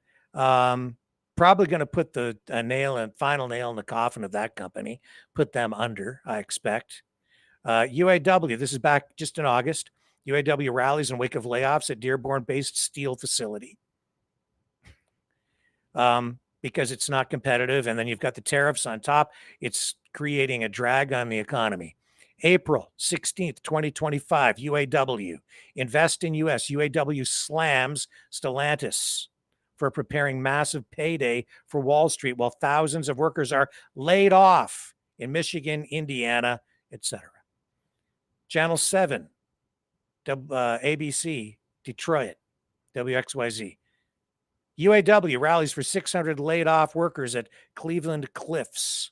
Probably going to put the final nail in the coffin of that company, put them under, I expect. UAW, this is back just in August. UAW rallies in wake of layoffs at Dearborn-based steel facility. Because it's not competitive, and then you've got the tariffs on top. It's creating a drag on the economy. April 16th, 2025, UAW. Invest in US. UAW slams Stellantis for preparing massive payday for Wall Street while thousands of workers are laid off in Michigan, Indiana, etc. Channel 7, ABC, Detroit, WXYZ. UAW rallies for 600 laid off workers at Cleveland Cliffs.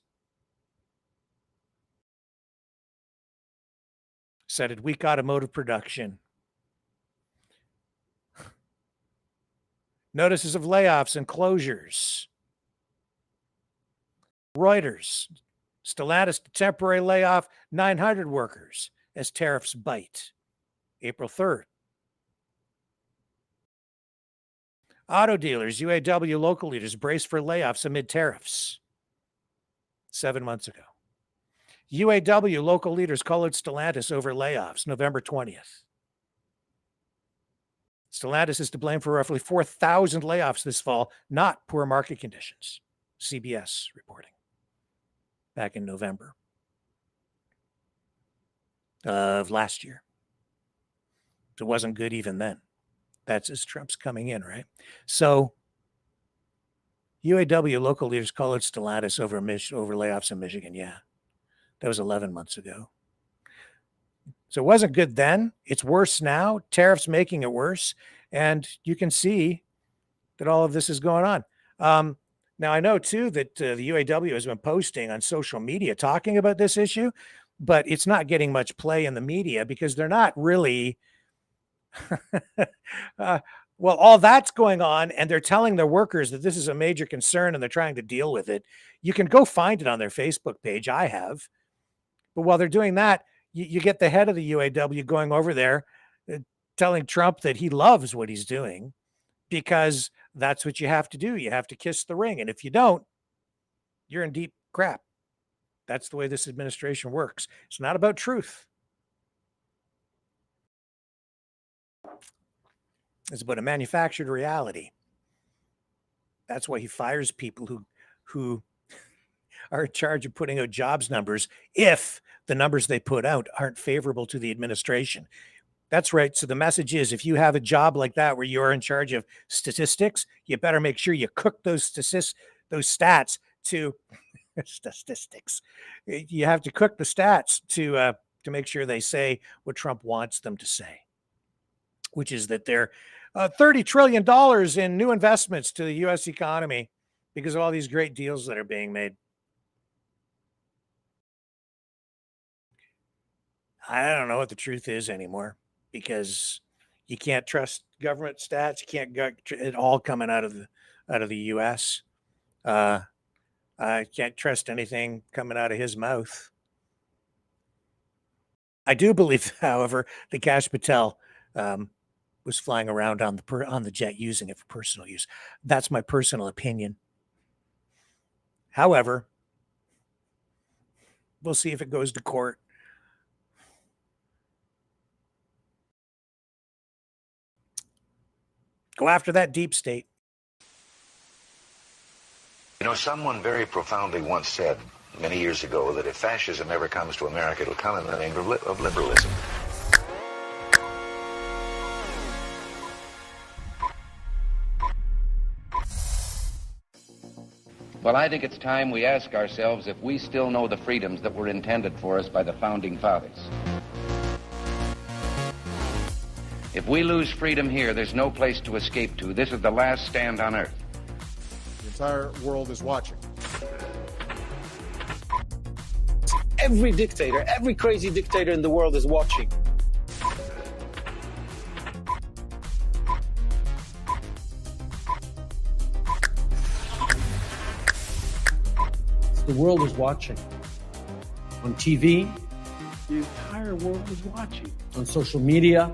Cited weak automotive production. Notices of layoffs and closures. Reuters, Stellantis to temporary layoff 900 workers as tariffs bite. April 3rd. Auto dealers, UAW local leaders brace for layoffs amid tariffs. 7 months ago. UAW local leaders call out Stellantis over layoffs, November 20th. Stellantis is to blame for roughly 4,000 layoffs this fall, not poor market conditions. CBS reporting back in November of last year. It wasn't good even then. That's as Trump's coming in, right? So UAW local leaders call out Stellantis over layoffs in Michigan. Yeah, that was 11 months ago. So it wasn't good then. It's worse now. Tariffs making it worse. And you can see that all of this is going on. Now, I know, too, that the UAW has been posting on social media talking about this issue, but it's not getting much play in the media because they're not really well, all that's going on, and they're telling their workers that this is a major concern and they're trying to deal with it. You can go find it on their Facebook page. I have. But while they're doing that, you get the head of the UAW going over there telling Trump that he loves what he's doing because that's what you have to do. You have to kiss the ring. And if you don't, you're in deep crap. That's the way this administration works. It's not about truth. It's about a manufactured reality. That's why he fires people who are in charge of putting out jobs numbers if the numbers they put out aren't favorable to the administration. That's right. So the message is, if you have a job like that where you're in charge of statistics, you better make sure you cook those stats to statistics. You have to cook the stats to make sure they say what Trump wants them to say, which is that they're $30 trillion in new investments to the U.S. economy because of all these great deals that are being made. I don't know what the truth is anymore, because you can't trust government stats. You can't get it all coming out of the U.S. I can't trust anything coming out of his mouth. I do believe, however, that Kash Patel was flying around on the jet using it for personal use. That's my personal opinion. However, we'll see if it goes to court. Go after that deep state. You know, someone very profoundly once said many years ago that if fascism ever comes to America, it'll come in the name of liberalism. Well, I think it's time we ask ourselves if we still know the freedoms that were intended for us by the Founding Fathers. If we lose freedom here, there's no place to escape to. This is the last stand on Earth. The entire world is watching. Every dictator, every crazy dictator in the world is watching. The world is watching. On TV, the entire world is watching. On social media.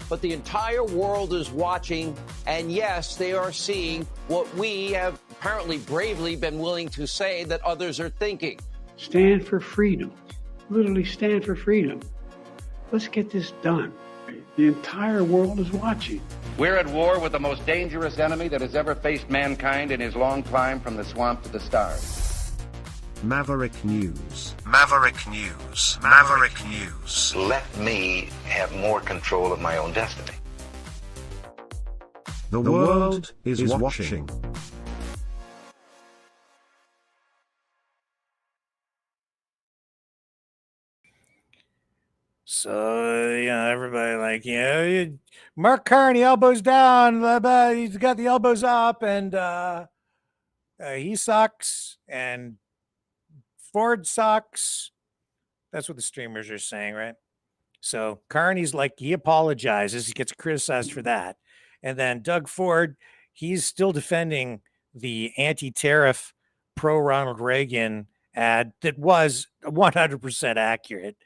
But the entire world is watching, and yes, they are seeing what we have apparently bravely been willing to say that others are thinking. Stand for freedom. Literally stand for freedom. Let's get this done. The entire world is watching. We're at war with the most dangerous enemy that has ever faced mankind in his long climb from the swamp to the stars. Maverick News. Maverick News. Maverick News. Let me have more control of my own destiny. The world is watching. So, everybody Mark Carney, elbows down, blah, blah, he's got the elbows up, and he sucks, and Ford sucks. That's what the streamers are saying, right? So Carney's he apologizes. He gets criticized for that. And then Doug Ford, he's still defending the anti-tariff pro-Ronald Reagan ad that was 100% accurate.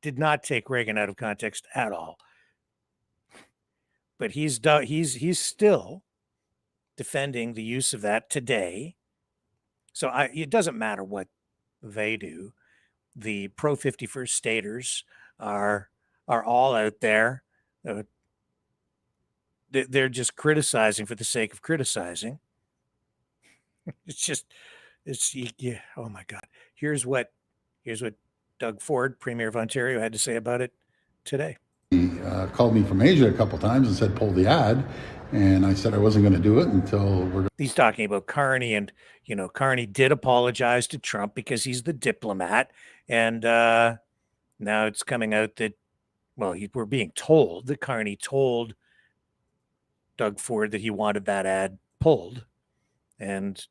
Did not take Reagan out of context at all. But he's still defending the use of that today. So it doesn't matter what they do. The pro 51st staters are all out there. They're just criticizing for the sake of criticizing. Yeah. Oh my God. Here's what Doug Ford, Premier of Ontario, had to say about it today. He called me from Asia a couple times and said, pull the ad. And I said I wasn't going to do it until he's talking about Carney, and Carney did apologize to Trump because he's the diplomat, and now it's coming out that we're being told that Carney told Doug Ford that he wanted that ad pulled, and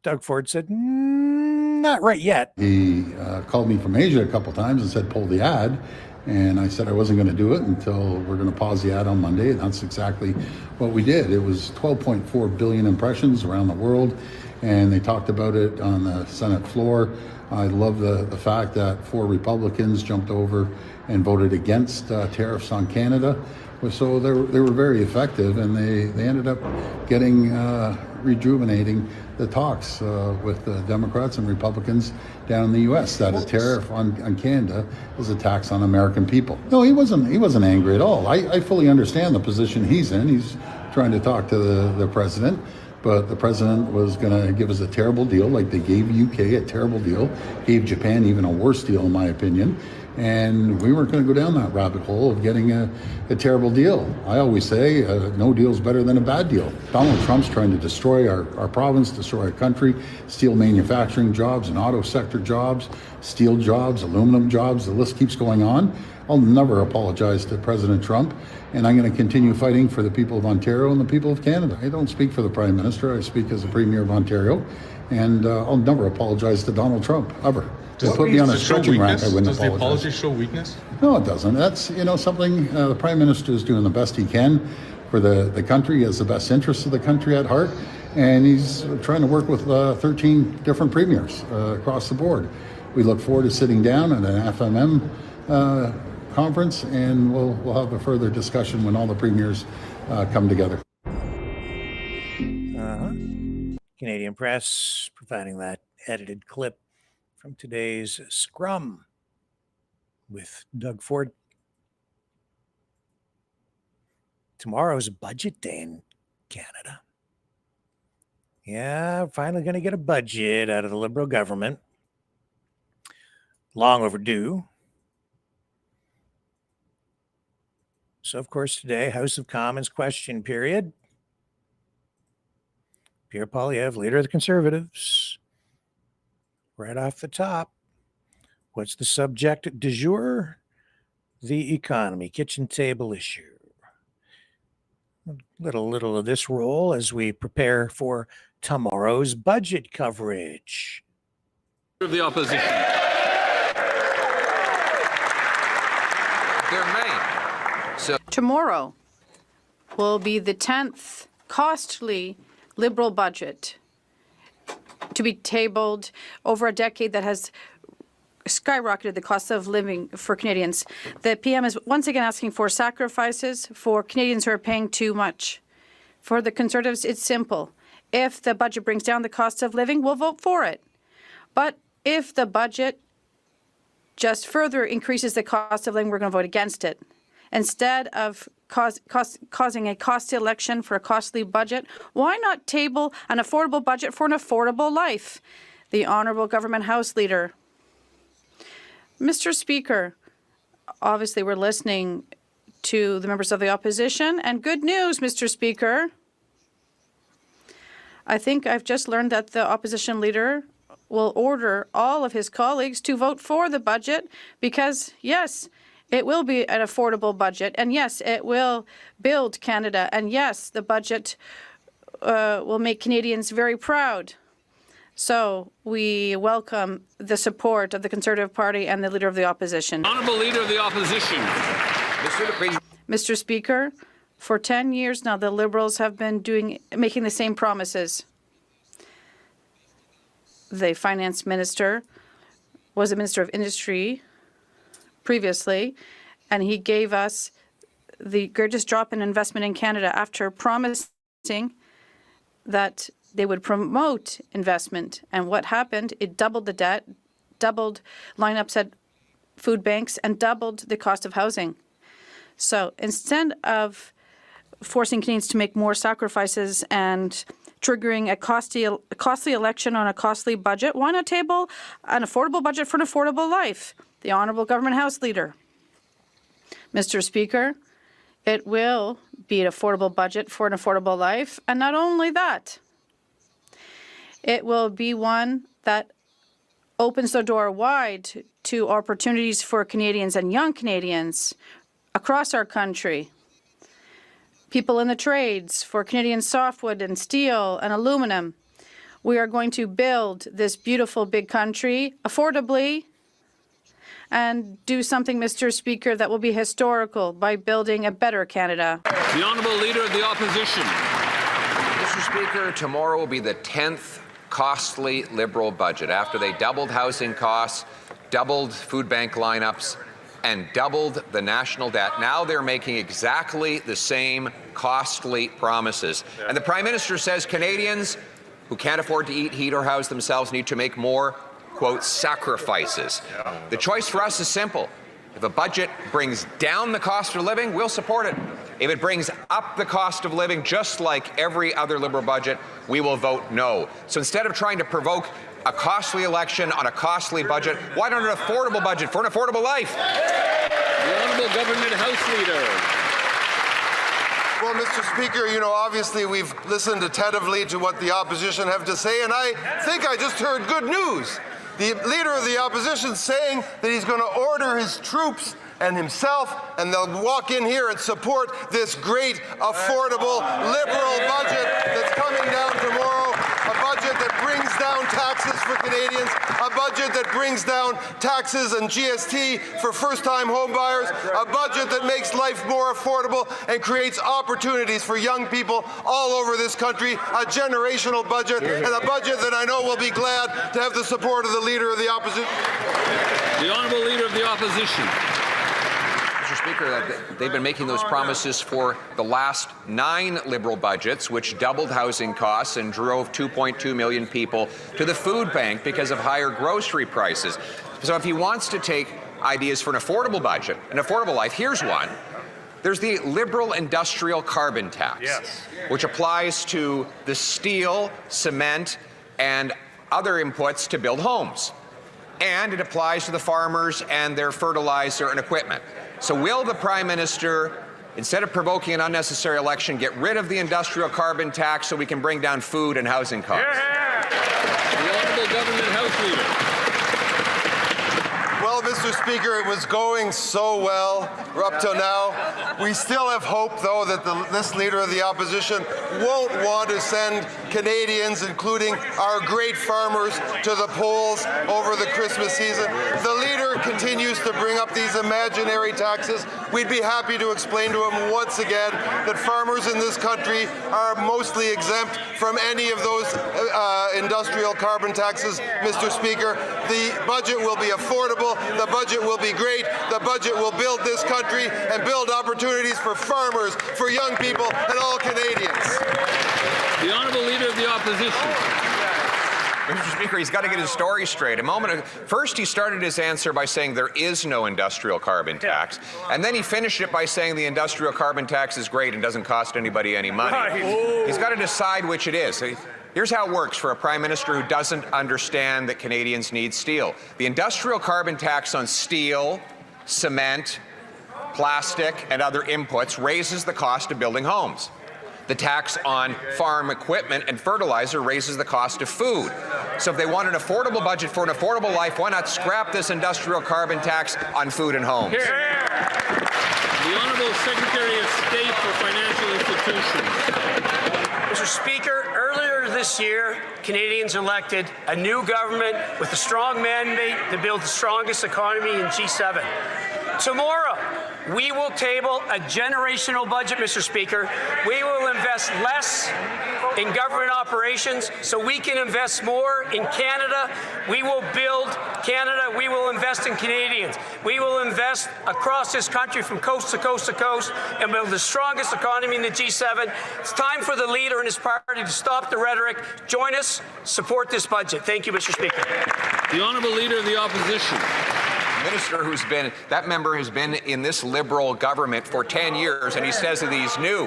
Doug Ford said not right yet. He called me from Asia a couple times and said pull the ad. And I said I wasn't going to do it until we're going to pause the ad on Monday. And that's exactly what we did. It was 12.4 billion impressions around the world. And they talked about it on the Senate floor. I love the fact that 4 Republicans jumped over and voted against tariffs on Canada. So they were very effective, and they ended up rejuvenating the talks with the Democrats and Republicans down in the U.S. that a tariff on Canada is a tax on American people. No, he wasn't angry at all. I fully understand the position he's in. He's trying to talk to the president, but the president was going to give us a terrible deal, like they gave UK a terrible deal, gave Japan even a worse deal, in my opinion. And we weren't going to go down that rabbit hole of getting a terrible deal. I always say no deal is better than a bad deal. Donald Trump's trying to destroy our province, destroy our country, steal manufacturing jobs and auto sector jobs, steel jobs, aluminum jobs, the list keeps going on. I'll never apologize to President Trump, and I'm going to continue fighting for the people of Ontario and the people of Canada. I don't speak for the Prime Minister, I speak as the Premier of Ontario, and I'll never apologize to Donald Trump, ever. They put me on a stretching rack, I wouldn't apologize. Does the apology show weakness? No, it doesn't. That's, something the Prime Minister is doing the best he can for the country. He has the best interests of the country at heart, and he's trying to work with 13 different premiers across the board. We look forward to sitting down at an FMM conference, and we'll have a further discussion when all the premiers come together. Canadian Press providing that edited clip from today's Scrum with Doug Ford. Tomorrow's budget day in Canada. Yeah, finally going to get a budget out of the Liberal government. Long overdue. So, of course, today, House of Commons question period. Pierre Poilievre, leader of the Conservatives. Right off the top, what's the subject du jour? The economy, kitchen table issue. Little of this role as we prepare for tomorrow's budget coverage. Of the opposition. There may. So tomorrow will be the 10th costly Liberal budget to be tabled over a decade that has skyrocketed the cost of living for Canadians. The PM is once again asking for sacrifices for Canadians who are paying too much. For the Conservatives, it's simple. If the budget brings down the cost of living, we'll vote for it. But if the budget just further increases the cost of living, we're going to vote against it. Instead of causing a costly election for a costly budget, why not table an affordable budget for an affordable life? The Honourable Government House Leader. Mr. Speaker, obviously we're listening to the members of the opposition, and good news, Mr. Speaker. I think I've just learned that the opposition leader will order all of his colleagues to vote for the budget because, yes, it will be an affordable budget, and yes, it will build Canada, and yes, the budget will make Canadians very proud. So we welcome the support of the Conservative Party and the Leader of the Opposition. Honourable Leader of the Opposition. Mr. Speaker, for 10 years now, the Liberals have been making the same promises. The Finance Minister was the Minister of Industry previously, and he gave us the greatest drop in investment in Canada after promising that they would promote investment. And what happened? It doubled the debt, doubled lineups at food banks, and doubled the cost of housing. So instead of forcing Canadians to make more sacrifices and triggering a costly election on a costly budget, why not table an affordable budget for an affordable life? The Honourable Government House Leader. Mr. Speaker, it will be an affordable budget for an affordable life, and not only that, it will be one that opens the door wide to opportunities for Canadians and young Canadians across our country. People in the trades, for Canadian softwood and steel and aluminum. We are going to build this beautiful big country affordably and do something, Mr. Speaker, that will be historical by building a better Canada. The Honourable Leader of the Opposition. Mr. Speaker, tomorrow will be the 10th costly Liberal budget after they doubled housing costs, doubled food bank lineups, and doubled the national debt. Now they're making exactly the same costly promises. And the Prime Minister says Canadians who can't afford to eat, heat, or house themselves need to make more, quote, sacrifices. The choice for us is simple. If a budget brings down the cost of living, we'll support it. If it brings up the cost of living, just like every other Liberal budget, we will vote no. So instead of trying to provoke a costly election on a costly budget, why not an affordable budget for an affordable life? The Honourable Government House Leader. Well, Mr. Speaker, you know, obviously we've listened attentively to what the opposition have to say, and I think I just heard good news. The Leader of the Opposition saying that he's going to order his troops and himself, and they'll walk in here and support this great, affordable, liberal budget that's coming down tomorrow, a budget that brings down taxes for Canadians, a budget that brings down taxes and GST for first-time homebuyers, a budget that makes life more affordable and creates opportunities for young people all over this country, a generational budget, and a budget that I know will be glad to have the support of the Leader of the Opposition. The Honourable Leader of the Opposition. Mr. Speaker, they've been making those promises for the last 9 Liberal budgets, which doubled housing costs and drove 2.2 million people to the food bank because of higher grocery prices. So if he wants to take ideas for an affordable budget, an affordable life, here's one. There's the Liberal industrial carbon tax, which applies to the steel, cement, and other inputs to build homes. And it applies to the farmers and their fertilizer and equipment. So will the Prime Minister, instead of provoking an unnecessary election, get rid of the industrial carbon tax so we can bring down food and housing costs? The Honourable Government House Leader. Well, Mr. Speaker, it was going so well up till now. We still have hope, though, that this Leader of the Opposition won't want to send Canadians, including our great farmers, to the polls over the Christmas season. The Leader continues to bring up these imaginary taxes. We'd be happy to explain to him once again that farmers in this country are mostly exempt from any of those industrial carbon taxes, Mr. Speaker. The budget will be affordable. The budget will be great. The budget will build this country and build opportunities for farmers, for young people, and all Canadians. The Honourable Leader of the Opposition. Mr. Speaker, he's got to get his story straight. First, he started his answer by saying there is no industrial carbon tax, and then he finished it by saying the industrial carbon tax is great and doesn't cost anybody any money. He's got to decide which it is. Here's how it works for a Prime Minister who doesn't understand that Canadians need steel. The industrial carbon tax on steel, cement, plastic, and other inputs raises the cost of building homes. The tax on farm equipment and fertilizer raises the cost of food. So if they want an affordable budget for an affordable life, why not scrap this industrial carbon tax on food and homes? The Honourable Secretary of State for Financial Institutions. Mr. Speaker, earlier this year, Canadians elected a new government with a strong mandate to build the strongest economy in G7. Tomorrow, we will table a generational budget, Mr. Speaker. We will invest less in government operations so we can invest more in Canada. We will build Canada. We will invest in Canadians. We will invest across this country from coast to coast to coast and build the strongest economy in the G7. It's time for the Leader and his party to stop the rhetoric. Join us. Support this budget. Thank you, Mr. Speaker. The Honourable Leader of the Opposition. That member has been in this Liberal government for 10 years, and he says that he's new,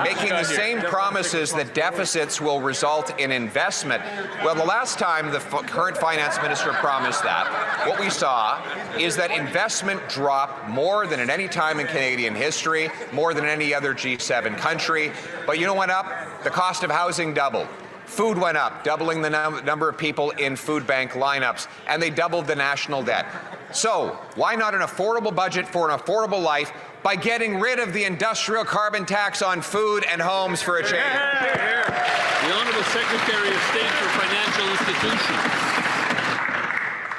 making the same promises that deficits will result in investment. Well, the last time the current finance minister promised that, what we saw is that investment dropped more than at any time in Canadian history, more than any other G7 country. But you know what went up? The cost of housing doubled. Food went up, doubling the number of people in food bank lineups, and they doubled the national debt. So why not an affordable budget for an affordable life by getting rid of the industrial carbon tax on food and homes for a change? The Honourable Secretary of State for Financial Institutions.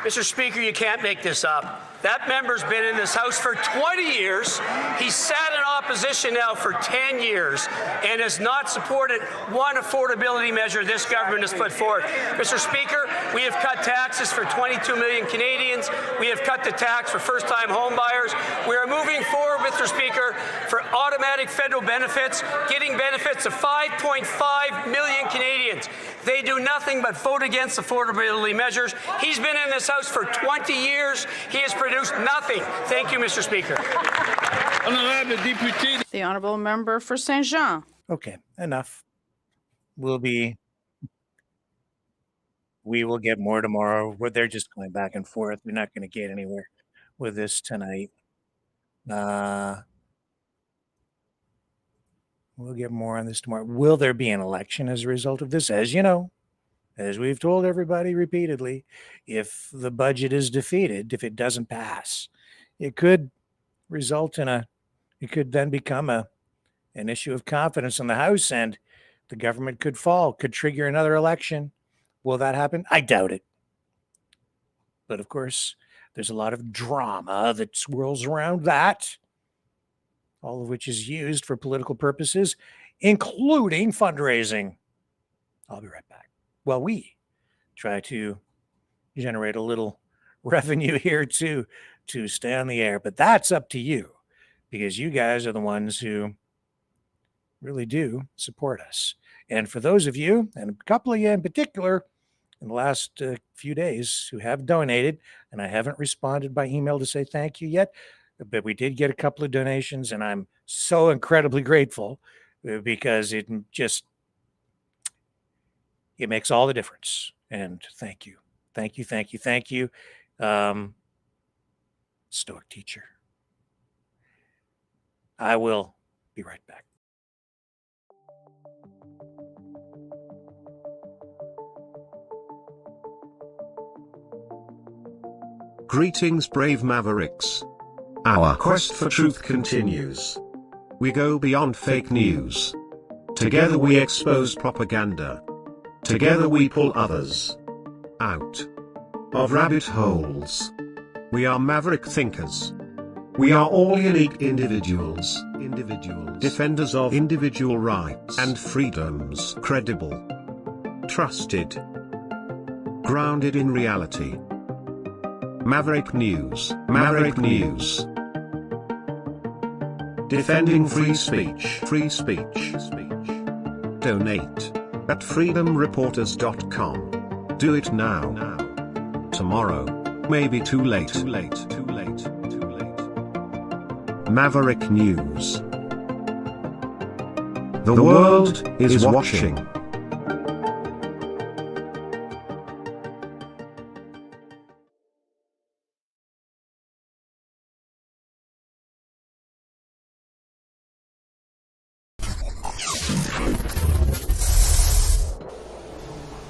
Mr. Speaker, you can't make this up. That member's been in this House for 20 years. He's sat in opposition now for 10 years and has not supported one affordability measure this government has put forward. Mr. Speaker, we have cut taxes for 22 million Canadians. We have cut the tax for first-time homebuyers. We are moving forward, Mr. Speaker, for automatic federal benefits, getting benefits of 5.5 million Canadians. They do nothing but vote against affordability measures. He's been in this this House for 20 years. He has produced nothing. Thank you, Mr. Speaker. The honourable member for Saint Jean. Okay, enough. We will get more tomorrow. They're just going back and forth. We're not going to get anywhere with this tonight. We'll get more on this tomorrow. Will there be an election as a result of this? As you know, as we've told everybody repeatedly, if the budget is defeated, if it doesn't pass, it could result in it could then become an issue of confidence in the House, and the government could fall, could trigger another election. Will that happen? I doubt it. But of course, there's a lot of drama that swirls around that, all of which is used for political purposes, including fundraising. I'll be right back. Well, we try to generate a little revenue here to stay on the air, but that's up to you, because you guys are the ones who really do support us. And for those of you, and a couple of you in particular, in the last few days who have donated, and I haven't responded by email to say thank you yet, but we did get a couple of donations, and I'm so incredibly grateful, because it makes all the difference. And thank you. Thank you, thank you, thank you. Stoic teacher. I will be right back. Greetings, brave Mavericks. Our quest for truth continues. We go beyond fake news. Together we expose propaganda. Together we pull others out of rabbit holes. We are maverick thinkers. We are all unique individuals, defenders of individual rights and freedoms, credible, trusted, grounded in reality. Maverick News, Maverick News. Defending free speech, free speech. Donate at freedomreporters.com. Do it now. Tomorrow may be too late. Maverick News. The world is watching.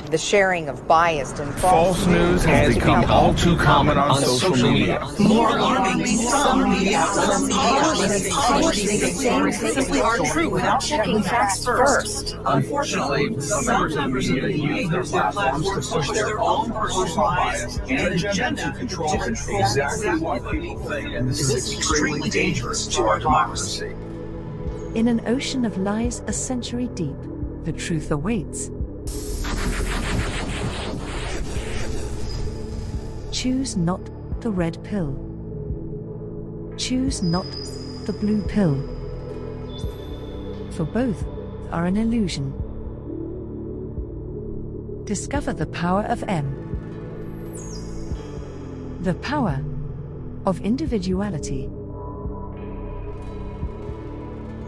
The sharing of biased and false news has become all too common on social media. More alarmingly, some media outlets simply aren't true without checking facts first. Unfortunately, some members of the media use their platforms to push their own personal bias and agenda to control exactly what people think, and this is extremely dangerous to our democracy. In an ocean of lies a century deep, the truth awaits. Choose not the red pill. Choose not the blue pill. For both are an illusion. Discover the power of M. The power of individuality.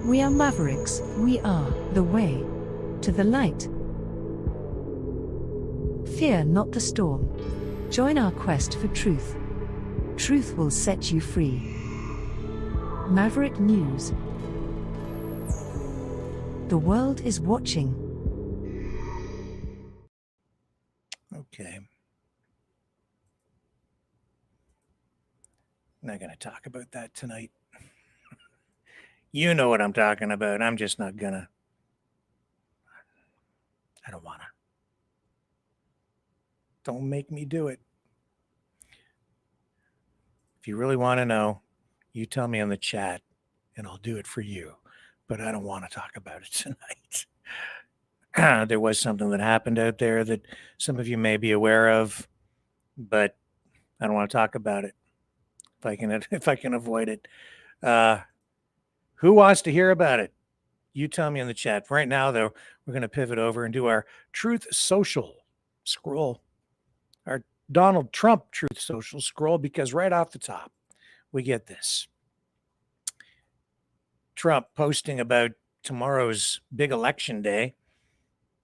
We are mavericks. We are the way to the light. Fear not the storm. Join our quest for truth. Truth will set you free. Maverick News. The world is watching. Okay. I'm not going to talk about that tonight. You know what I'm talking about. I'm just not going to. I don't want to. Don't make me do it. If you really want to know, you tell me in the chat and I'll do it for you. But I don't want to talk about it tonight. There was something that happened out there that some of you may be aware of, but I don't want to talk about it if I can avoid it. Who wants to hear about it? You tell me in the chat. Right now, though, we're going to pivot over and do our Truth Social scroll. Our Donald Trump Truth Social scroll, because right off the top, we get this. Trump posting about tomorrow's big election day,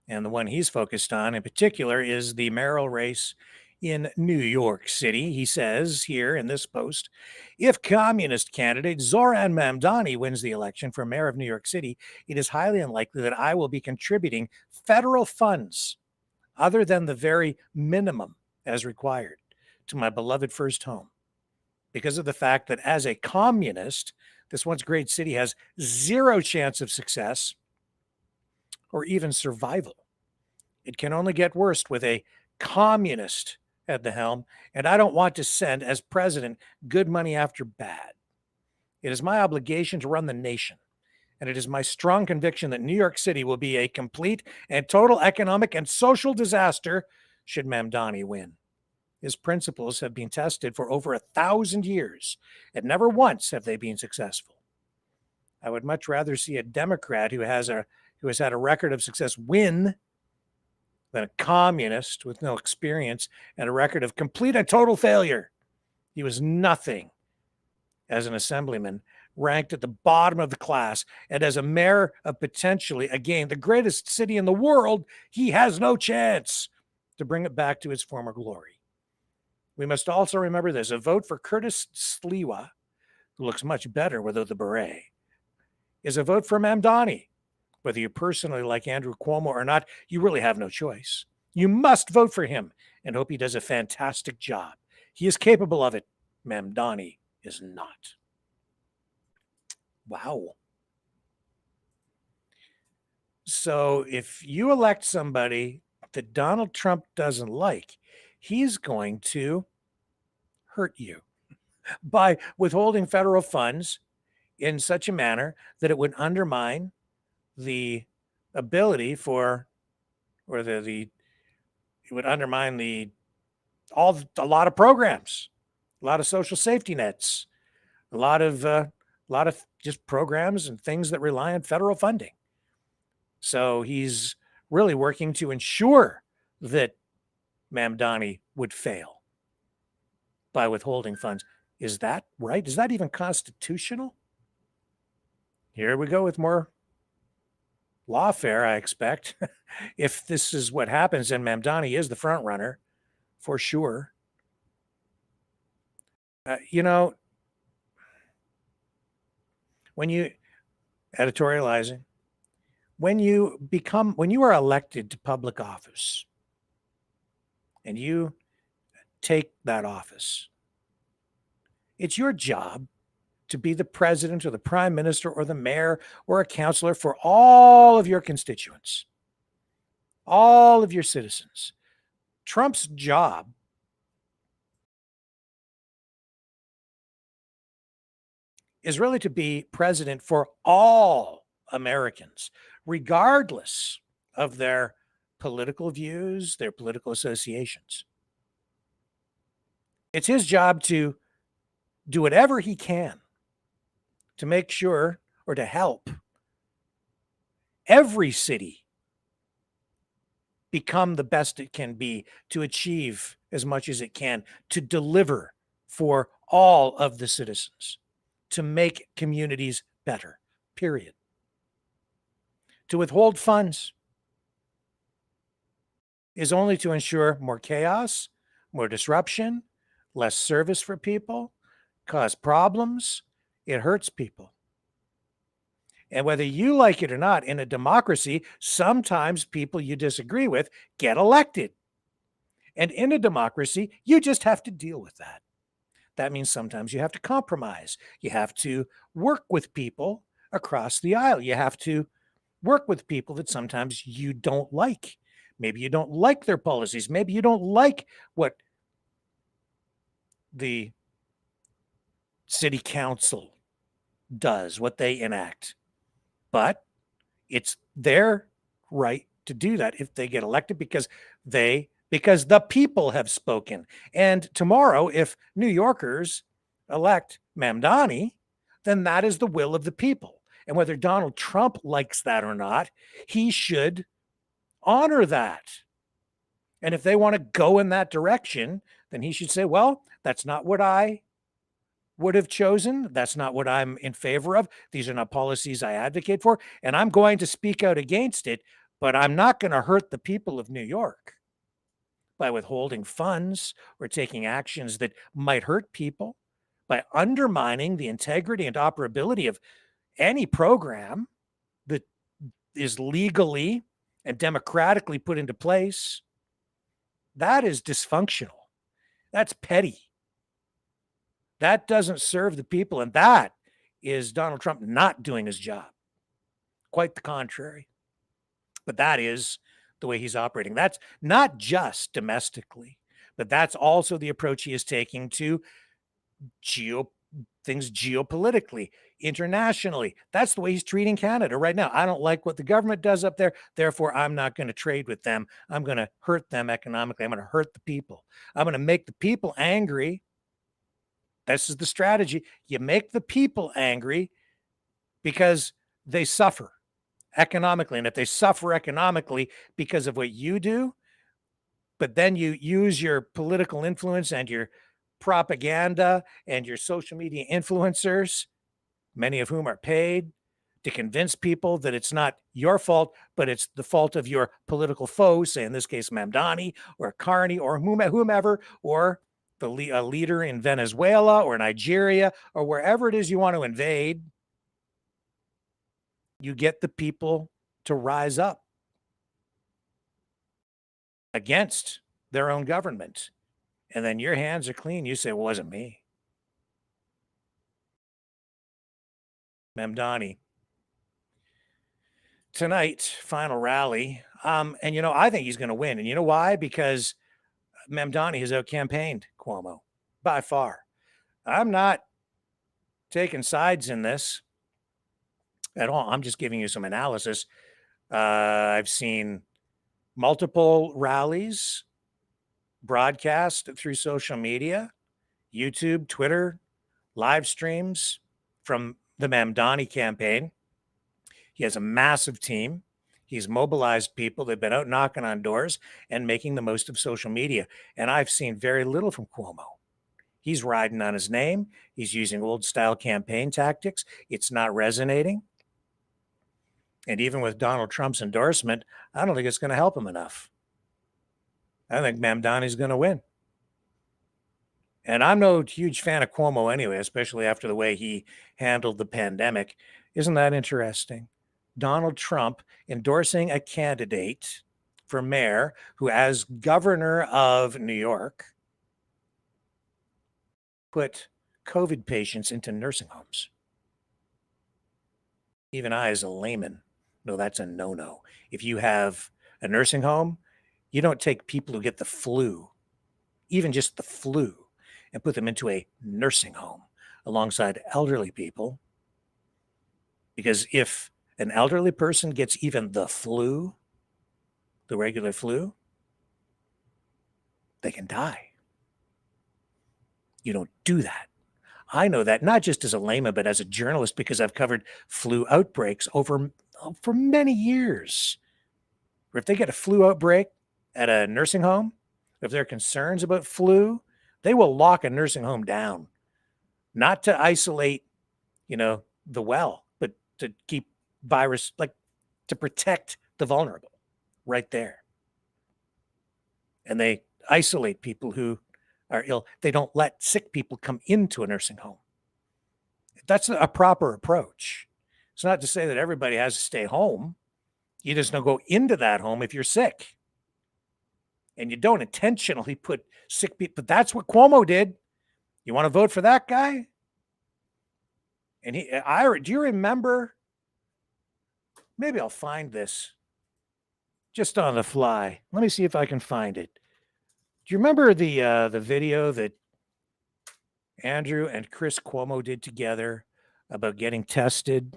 and the one he's focused on in particular is the mayoral race in New York City. He says here in this post, if communist candidate Zoran Mamdani wins the election for mayor of New York City, it is highly unlikely that I will be contributing federal funds other than the very minimum as required to my beloved first home, because of the fact that as a communist, this once great city has zero chance of success or even survival. It can only get worse with a communist at the helm, and I don't want to send, as president, good money after bad. It is my obligation to run the nation, and it is my strong conviction that New York City will be a complete and total economic and social disaster should Mamdani win. His principles have been tested for over 1,000 years, and never once have they been successful. I would much rather see a Democrat who has had a record of success win than a communist with no experience and a record of complete and total failure. He was nothing as an assemblyman, ranked at the bottom of the class, and as a mayor of potentially, again, the greatest city in the world, he has no chance to bring it back to its former glory. We must also remember this: a vote for Curtis Sliwa, who looks much better without the beret, is a vote for Mamdani. Whether you personally like Andrew Cuomo or not, you really have no choice. You must vote for him and hope he does a fantastic job. He is capable of it. Mamdani is not. Wow. So if you elect somebody that Donald Trump doesn't like, he's going to hurt you by withholding federal funds in such a manner that it would undermine the ability for, or it would undermine a lot of programs, a lot of social safety nets, a lot of just programs and things that rely on federal funding. So he's really working to ensure that Mamdani would fail by withholding funds. Is that right? Is that even constitutional? Here we go with more lawfare, I expect. If this is what happens, then Mamdani is the front runner for sure. When you editorializing, when you are elected to public office and you take that office, it's your job to be the president or the prime minister or the mayor or a councilor for all of your constituents, all of your citizens. Trump's job is really to be president for all Americans, regardless of their political views, their political associations. It's his job to do whatever he can to make sure, or to help every city become the best it can be, to achieve as much as it can, to deliver for all of the citizens, to make communities better, period. To withhold funds is only to ensure more chaos, more disruption, less service for people, cause problems. It hurts people. And whether you like it or not, in a democracy, sometimes people you disagree with get elected. And in a democracy, you just have to deal with that. That means sometimes you have to compromise. You have to work with people across the aisle. You have to work with people that sometimes you don't like. Maybe you don't like their policies. Maybe you don't like what the city council does, what they enact. But it's their right to do that if they get elected, because the people have spoken. And tomorrow, if New Yorkers elect Mamdani, then that is the will of the people. And whether Donald Trump likes that or not, he should honor that. And if they want to go in that direction, then he should say, well, that's not what I would have chosen. That's not what I'm in favor of. These are not policies I advocate for. And I'm going to speak out against it, but I'm not going to hurt the people of New York by withholding funds or taking actions that might hurt people, by undermining the integrity and operability of any program that is legally and democratically put into place. That is dysfunctional. That's petty. That doesn't serve the people. And that is Donald Trump not doing his job. Quite the contrary. But that is the way he's operating. That's not just domestically, but that's also the approach he is taking to things geopolitically, internationally. That's the way he's treating Canada right now. I don't like what the government does up there. Therefore, I'm not going to trade with them. I'm going to hurt them economically. I'm going to hurt the people. I'm going to make the people angry. This is the strategy. You make the people angry because they suffer economically. And if they suffer economically because of what you do, but then you use your political influence and your propaganda and your social media influencers, many of whom are paid to convince people that it's not your fault, but it's the fault of your political foes, say in this case, Mamdani or Carney or whomever, or a leader in Venezuela or Nigeria or wherever it is you want to invade. You get the people to rise up against their own government. And then your hands are clean. You say, well, it wasn't me. Mamdani. Tonight, final rally. And, I think he's going to win. And you know why? Because Mamdani has out-campaigned Cuomo by far. I'm not taking sides in this at all. I'm just giving you some analysis. I've seen multiple rallies broadcast through social media, YouTube, Twitter, live streams from the Mamdani campaign. He has a massive team. He's mobilized people. They've been out knocking on doors and making the most of social media. And I've seen very little from Cuomo. He's riding on his name. He's using old style campaign tactics. It's not resonating. And even with Donald Trump's endorsement, I don't think it's going to help him enough. I think Mamdani's going to win. And I'm no huge fan of Cuomo anyway, especially after the way he handled the pandemic. Isn't that interesting? Donald Trump endorsing a candidate for mayor who, as governor of New York, put COVID patients into nursing homes. Even I, as a layman, know that's a no-no. If you have a nursing home, you don't take people who get the flu, even just the flu, and put them into a nursing home alongside elderly people. Because if an elderly person gets even the flu, the regular flu, they can die. You don't do that. I know that not just as a layman, but as a journalist, because I've covered flu outbreaks for many years. Or if they get a flu outbreak at a nursing home, if there are concerns about flu, they will lock a nursing home down, not to isolate, the well, but to keep virus, like to protect the vulnerable right there. And they isolate people who are ill. They don't let sick people come into a nursing home. That's a proper approach. It's not to say that everybody has to stay home. You just don't go into that home if you're sick. And you don't intentionally put sick people. But that's what Cuomo did. You want to vote for that guy? And do you remember? Maybe I'll find this just on the fly. Let me see if I can find it. Do you remember the video that Andrew and Chris Cuomo did together about getting tested?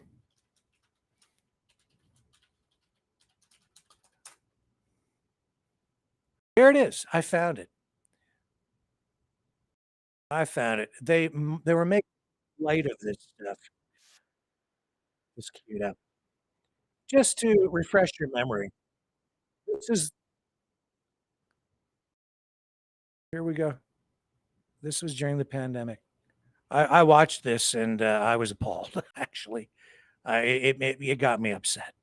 Here it is. I found it. They were making light of this stuff. Just queued up. Just to refresh your memory. Here we go. This was during the pandemic. I watched this and I was appalled, actually. It got me upset.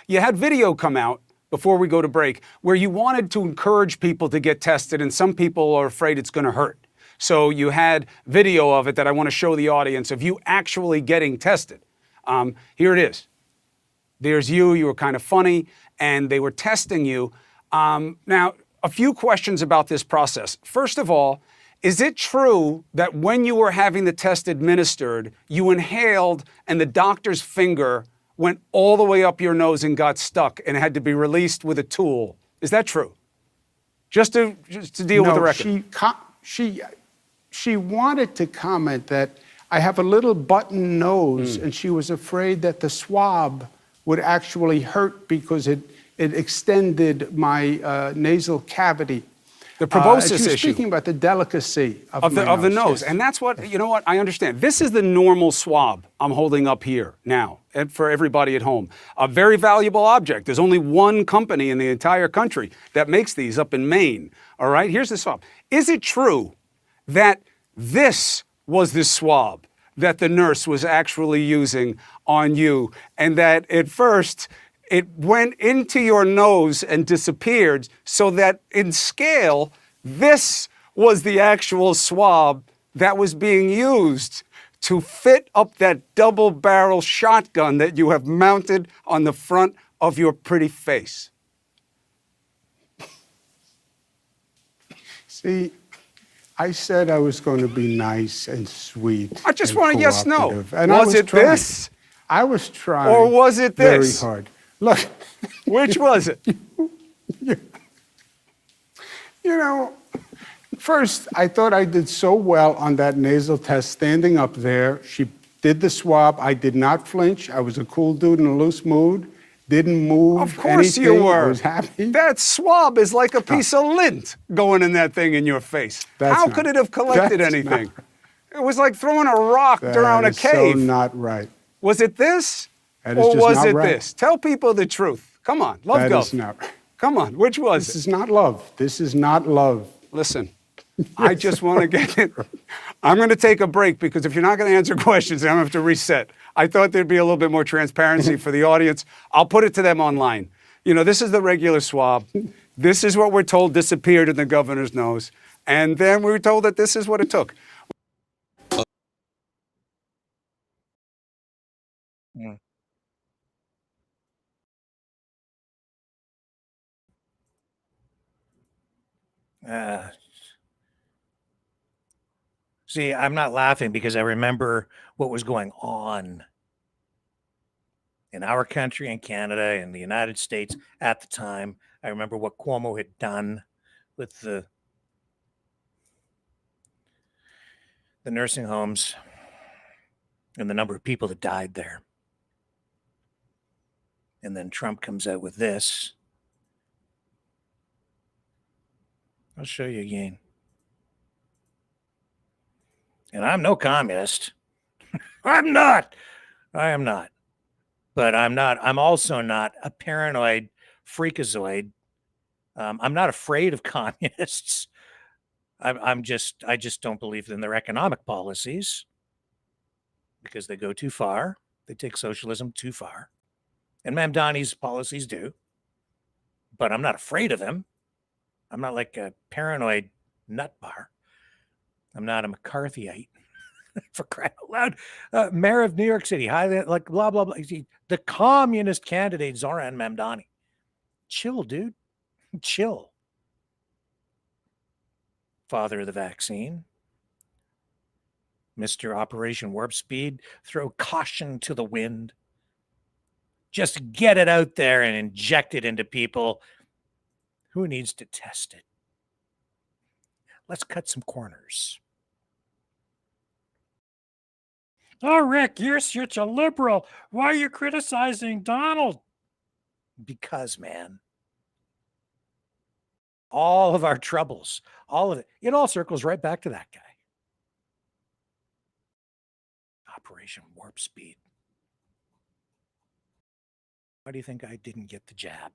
You had video come out before we go to break where you wanted to encourage people to get tested, and some people are afraid it's going to hurt. So you had video of it that I want to show the audience of you actually getting tested. Here it is. There's you. You were kind of funny, and they were testing you. Now, a few questions about this process. First of all, is it true that when you were having the test administered, you inhaled and the doctor's finger went all the way up your nose and got stuck and had to be released with a tool? Is that true? Just to deal with the record. She wanted to comment that I have a little button nose, and she was afraid that the swab would actually hurt because it extended my nasal cavity. The proboscis she was issue. Speaking about the delicacy of the nose. Yes. And that's what, you know what, I understand. This is the normal swab I'm holding up here now, and for everybody at home. A very valuable object. There's only one company in the entire country that makes these up in Maine. All right, here's the swab. Is it true that this was the swab that the nurse was actually using on you, and that at first it went into your nose and disappeared, so that in scale, this was the actual swab that was being used to fit up that double-barrel shotgun that you have mounted on the front of your pretty face? See, I said I was going to be nice and sweet. I just want a yes, no. And was it trying. this? I was trying. Or was it this? Very hard. Look. Which was it? You know, first, I thought I did so well on that nasal test standing up there. She did the swab. I did not flinch. I was a cool dude in a loose mood. Didn't move. Of course anything. you were. I was happy. That swab is like a piece of lint going in that thing in your face. How could it have collected anything? It was like throwing a rock around a cave. So not right. Was it this? That is or just was not it right. this? Tell people the truth. Come on, love That go. is not right. Come on, which was This it? is not love. This is not love. Listen, I just want to get it. I'm going to take a break because if you're not going to answer questions, I'm going to have to reset. I thought there'd be a little bit more transparency for the audience. I'll put it to them online. You know, this is the regular swab. This is what we're told disappeared in the governor's nose. And then we were told that this is what it took. See, I'm not laughing because I remember what was going on in our country and Canada and the United States at the time. I remember what Cuomo had done with the nursing homes and the number of people that died there. And then Trump comes out with this. I'll show you again. And I'm no communist. I'm not. I am not. But I'm also not a paranoid freakazoid. I'm not afraid of communists. I just don't believe in their economic policies because they go too far. They take socialism too far. And Mamdani's policies do. But I'm not afraid of them. I'm not like a paranoid nut bar. I'm not a McCarthyite, for crying out loud. Mayor of New York City, like blah, blah, blah. The communist candidate, Zoran Mamdani. Chill, dude. Chill. Father of the vaccine. Mr. Operation Warp Speed. Throw caution to the wind. Just get it out there and inject it into people. Who needs to test it? Let's cut some corners. Oh, Rick, you're such a liberal. Why are you criticizing Donald? Because, man, all of our troubles, all of it all circles right back to that guy. Operation Warp Speed. Why do you think I didn't get the jab?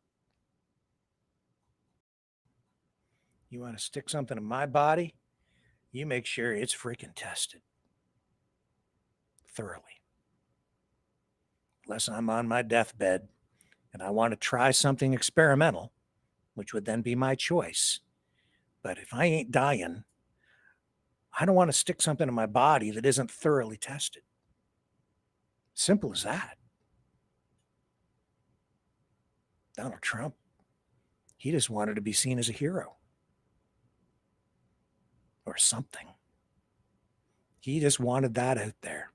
You want to stick something in my body? You make sure it's freaking tested thoroughly. Unless I'm on my deathbed and I want to try something experimental, which would then be my choice. But if I ain't dying, I don't want to stick something in my body that isn't thoroughly tested. Simple as that. Donald Trump, he just wanted to be seen as a hero or something. He just wanted that out there.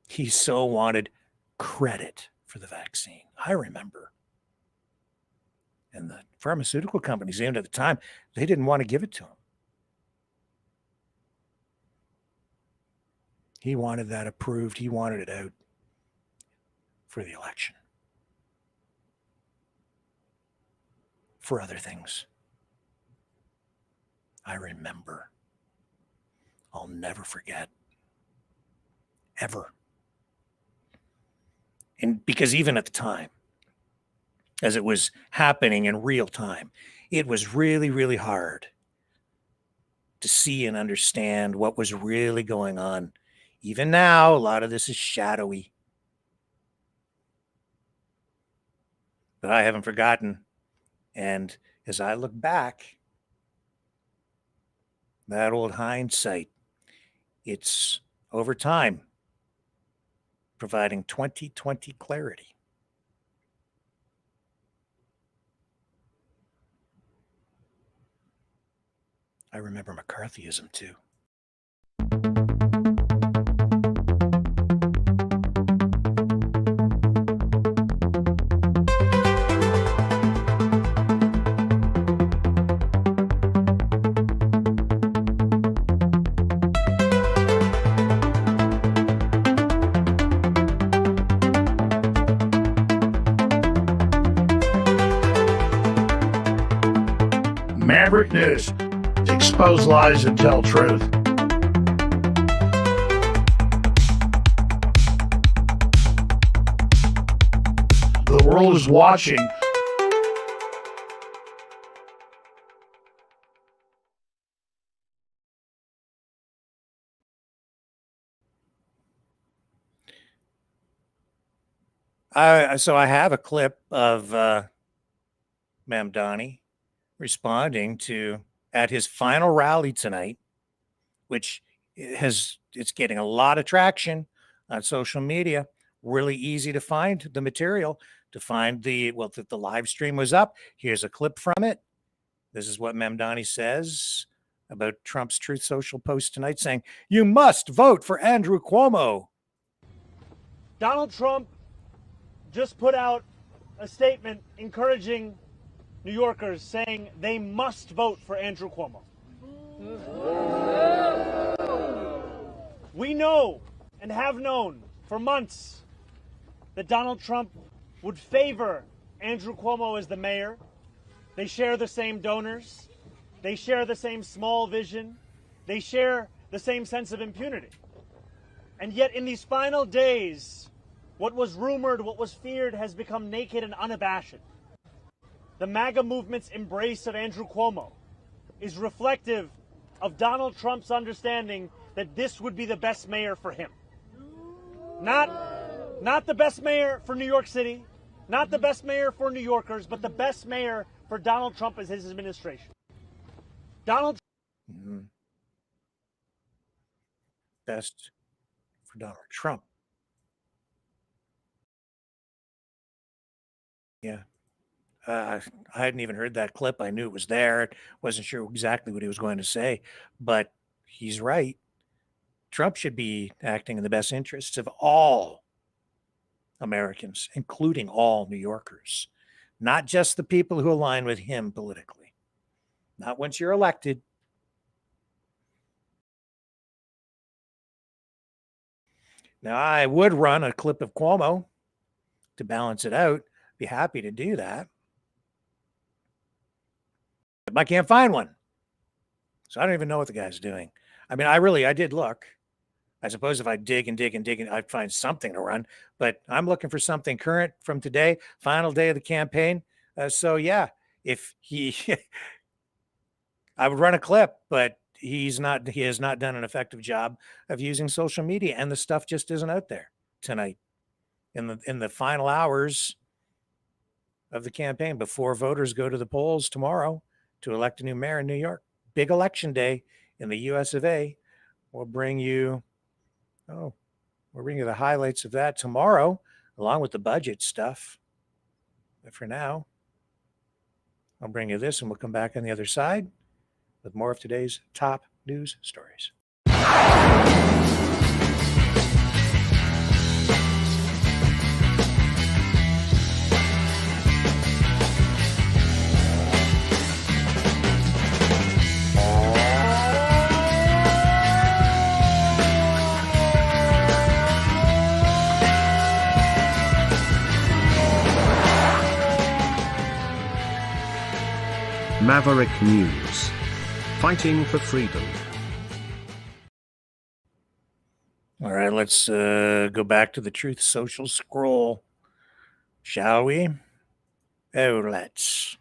He so wanted credit for the vaccine. I remember. And the pharmaceutical companies, even at the time, they didn't want to give it to him. He wanted that approved. He wanted it out for the election. For other things. I remember. I'll never forget. Ever. And because even at the time, as it was happening in real time, it was really, really hard to see and understand what was really going on. Even now, a lot of this is shadowy. But I haven't forgotten. And as I look back, that old hindsight, it's over time providing 2020 clarity. I remember McCarthyism too. Maverick News. Expose lies and tell truth. The world is watching. So I have a clip of Mamdani responding to at his final rally tonight, which it's getting a lot of traction on social media. Really easy to find the material, to find the live stream was up. Here's a clip from it. This is what Mamdani says about Trump's Truth Social post tonight, saying, "You must vote for Andrew Cuomo." Donald Trump just put out a statement encouraging New Yorkers, saying they must vote for Andrew Cuomo. We know and have known for months that Donald Trump would favor Andrew Cuomo as the mayor. They share the same donors. They share the same small vision. They share the same sense of impunity. And yet in these final days, what was rumored, what was feared has become naked and unabashed. The MAGA movement's embrace of Andrew Cuomo is reflective of Donald Trump's understanding that this would be the best mayor for him. Not the best mayor for New York City, not the best mayor for New Yorkers, but the best mayor for Donald Trump as his administration. Best for Donald Trump. Yeah. I hadn't even heard that clip. I knew it was there. Wasn't sure exactly what he was going to say, but he's right. Trump should be acting in the best interests of all Americans, including all New Yorkers, not just the people who align with him politically. Not once you're elected. Now, I would run a clip of Cuomo to balance it out. Be happy to do that. But I can't find one. So I don't even know what the guy's doing. I mean, I did look. I suppose if I dig and dig and dig, I'd find something to run. But I'm looking for something current from today, final day of the campaign. So yeah, if he, I would run a clip, but he has not done an effective job of using social media, and the stuff just isn't out there tonight in the final hours of the campaign before voters go to the polls tomorrow to elect a new mayor in New York. Big election day in the US of A. We'll bring you the highlights of that tomorrow, along with the budget stuff. But for now, I'll bring you this, and we'll come back on the other side with more of today's top news stories. Maverick News. Fighting for freedom. All right, let's go back to the Truth Social scroll, shall we? Oh, let's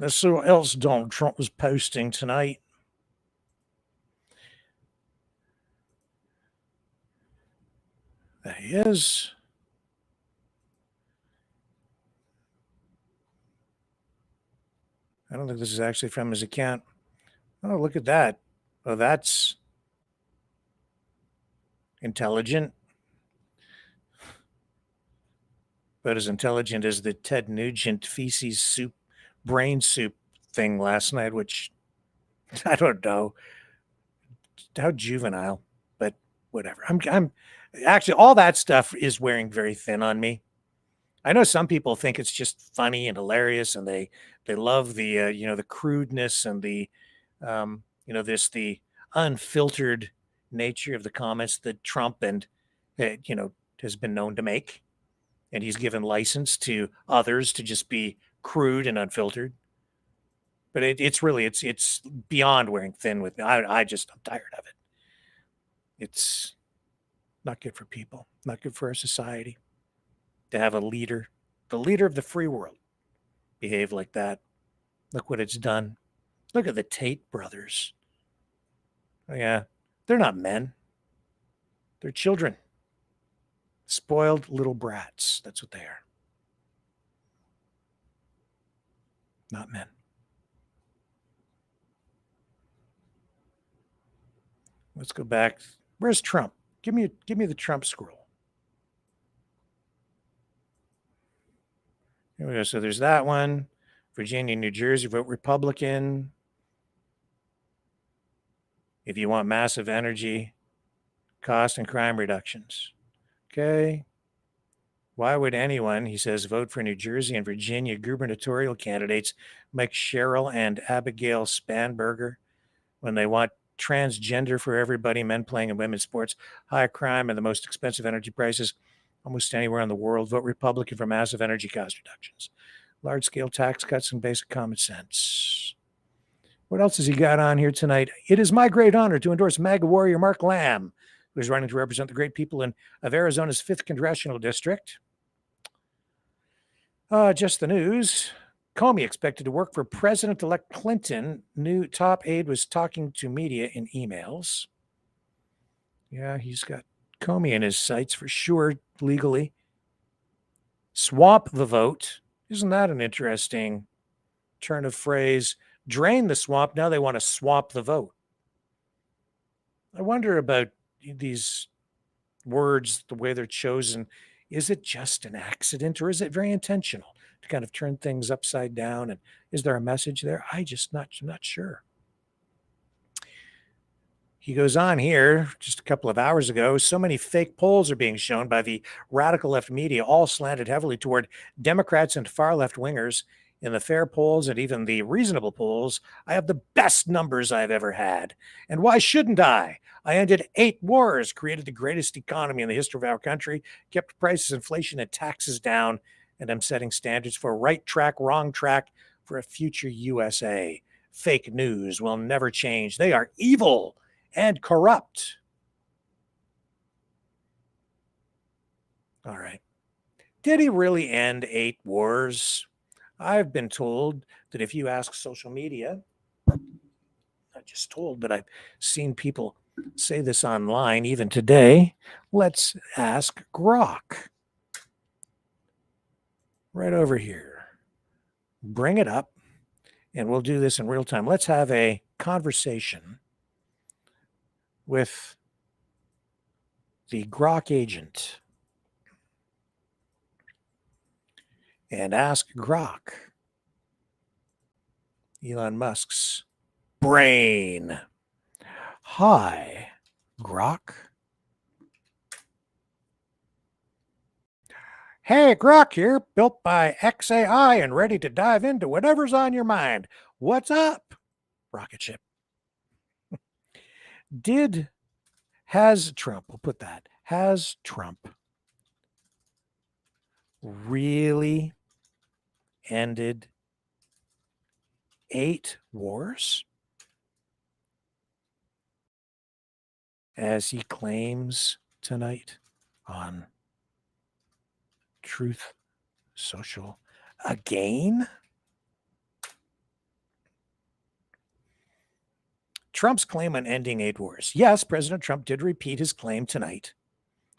see what else Donald Trump was posting tonight. There he is. I don't think this is actually from his account. Oh, look at that. Oh, that's intelligent. But as intelligent as the Ted Nugent feces soup, brain soup thing last night, which I don't know how juvenile, but whatever. I'm actually, all that stuff is wearing very thin on me. I know some people think it's just funny and hilarious, and they love the the crudeness and the the unfiltered nature of the comments that Trump and has been known to make, and he's given license to others to just be crude and unfiltered. But it's beyond wearing thin with me. I'm tired of it. It's not good for people, not good for our society to have a leader, the leader of the free world, behave like that. Look what it's done. Look at the Tate brothers. Oh, yeah, they're not men. They're children. Spoiled little brats. That's what they are. Not men. Let's go back. Where's Trump? Give me the Trump scroll. Here we go. So there's that one. Virginia, New Jersey, vote Republican. If you want massive energy cost and crime reductions. Okay. Why would anyone, he says, vote for New Jersey and Virginia gubernatorial candidates Mike Sherrill and Abigail Spanberger when they want transgender for everybody, men playing in women's sports, high crime, and the most expensive energy prices almost anywhere in the world? Vote Republican for massive energy cost reductions, large-scale tax cuts, and basic common sense. What else has he got on here tonight? It is my great honor to endorse MAGA warrior Mark Lamb, who is running to represent the great people of Arizona's 5th Congressional District. Just the news. Comey expected to work for President-elect Clinton. New top aide was talking to media in emails. Yeah, he's got Comey in his sights for sure, legally. Swamp the vote. Isn't that an interesting turn of phrase? Drain the swamp. Now they want to swamp the vote. I wonder about these words, the way they're chosen. Is it just an accident, or is it very intentional to kind of turn things upside down? And is there a message there? I'm not sure. He goes on here just a couple of hours ago. So many fake polls are being shown by the radical left media, all slanted heavily toward Democrats and far left wingers. In the fair polls and even the reasonable polls, I have the best numbers I've ever had. And why shouldn't I? I ended 8 wars, created the greatest economy in the history of our country, kept prices, inflation, and taxes down, and I'm setting standards for right track, wrong track for a future USA. Fake news will never change. They are evil and corrupt. All right. Did he really end 8 wars? I've been told that if you ask social media, not just told, but I've seen people say this online even today. Let's ask Grok. Right over here. Bring it up, and we'll do this in real time. Let's have a conversation with the Grok agent and ask Grok, Elon Musk's brain. Hi, Grok. Hey, Grok here, built by XAI and ready to dive into whatever's on your mind. What's up, rocket ship? Has Trump really ended 8 wars, as he claims tonight on Truth Social again? Trump's claim on ending 8 wars. Yes, President Trump did repeat his claim tonight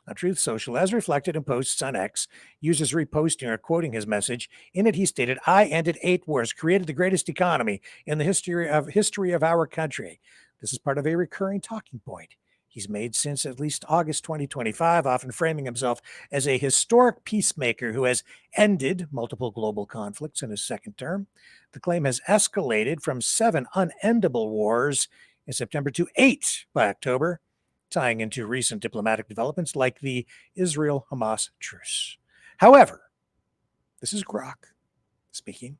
on Truth Social, as reflected in posts on X. Users reposting or quoting his message. In it, he stated, "I ended 8 wars, created the greatest economy in the history of our country." This is part of a recurring talking point he's made since at least August 2025, often framing himself as a historic peacemaker who has ended multiple global conflicts in his second term. The claim has escalated from 7 unendable wars in September to 8 by October, tying into recent diplomatic developments like the Israel-Hamas truce. However, this is Grok speaking.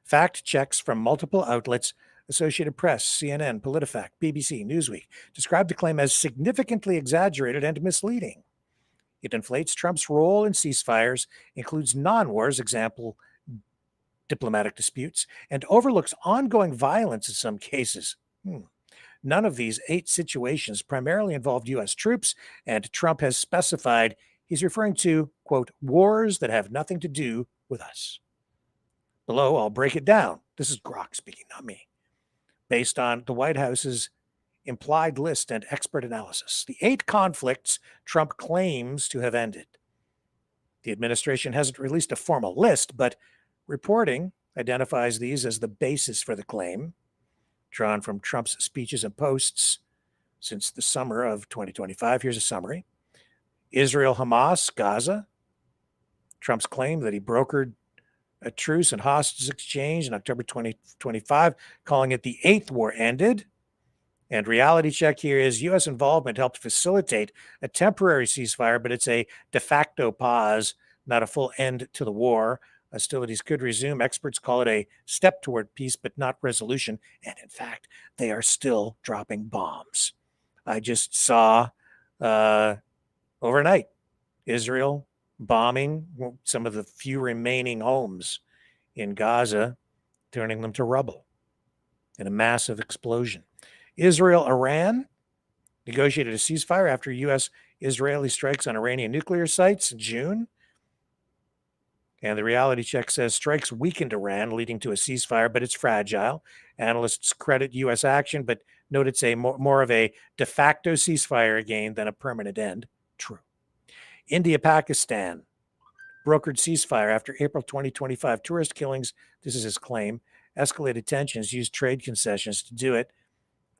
Fact checks from multiple outlets, Associated Press, CNN, PolitiFact, BBC, Newsweek, describe the claim as significantly exaggerated and misleading. It inflates Trump's role in ceasefires, includes non-wars, example, diplomatic disputes, and overlooks ongoing violence in some cases. None of these 8 situations primarily involved U.S. troops, and Trump has specified he's referring to, quote, wars that have nothing to do with us. Below, I'll break it down. This is Grok speaking, not me. Based on the White House's implied list and expert analysis, the 8 conflicts Trump claims to have ended. The administration hasn't released a formal list, but reporting identifies these as the basis for the claim, drawn from Trump's speeches and posts since the summer of 2025. Here's a summary. Israel, Hamas, Gaza. Trump's claim that he brokered a truce and hostage exchange in October 2025, calling it the 8th war ended. And reality check here is U.S. involvement helped facilitate a temporary ceasefire, but it's a de facto pause, not a full end to the war. Hostilities could resume. Experts call it a step toward peace, but not resolution. And in fact, they are still dropping bombs. I just saw overnight Israel bombing some of the few remaining homes in Gaza, turning them to rubble in a massive explosion. Israel-Iran negotiated a ceasefire after U.S.-Israeli strikes on Iranian nuclear sites in June. And the reality check says strikes weakened Iran, leading to a ceasefire, but it's fragile. Analysts credit U.S. action, but note it's a more of a de facto ceasefire again than a permanent end. True. India-Pakistan brokered ceasefire after April 2025 tourist killings. This is his claim. Escalated tensions, used trade concessions to do it.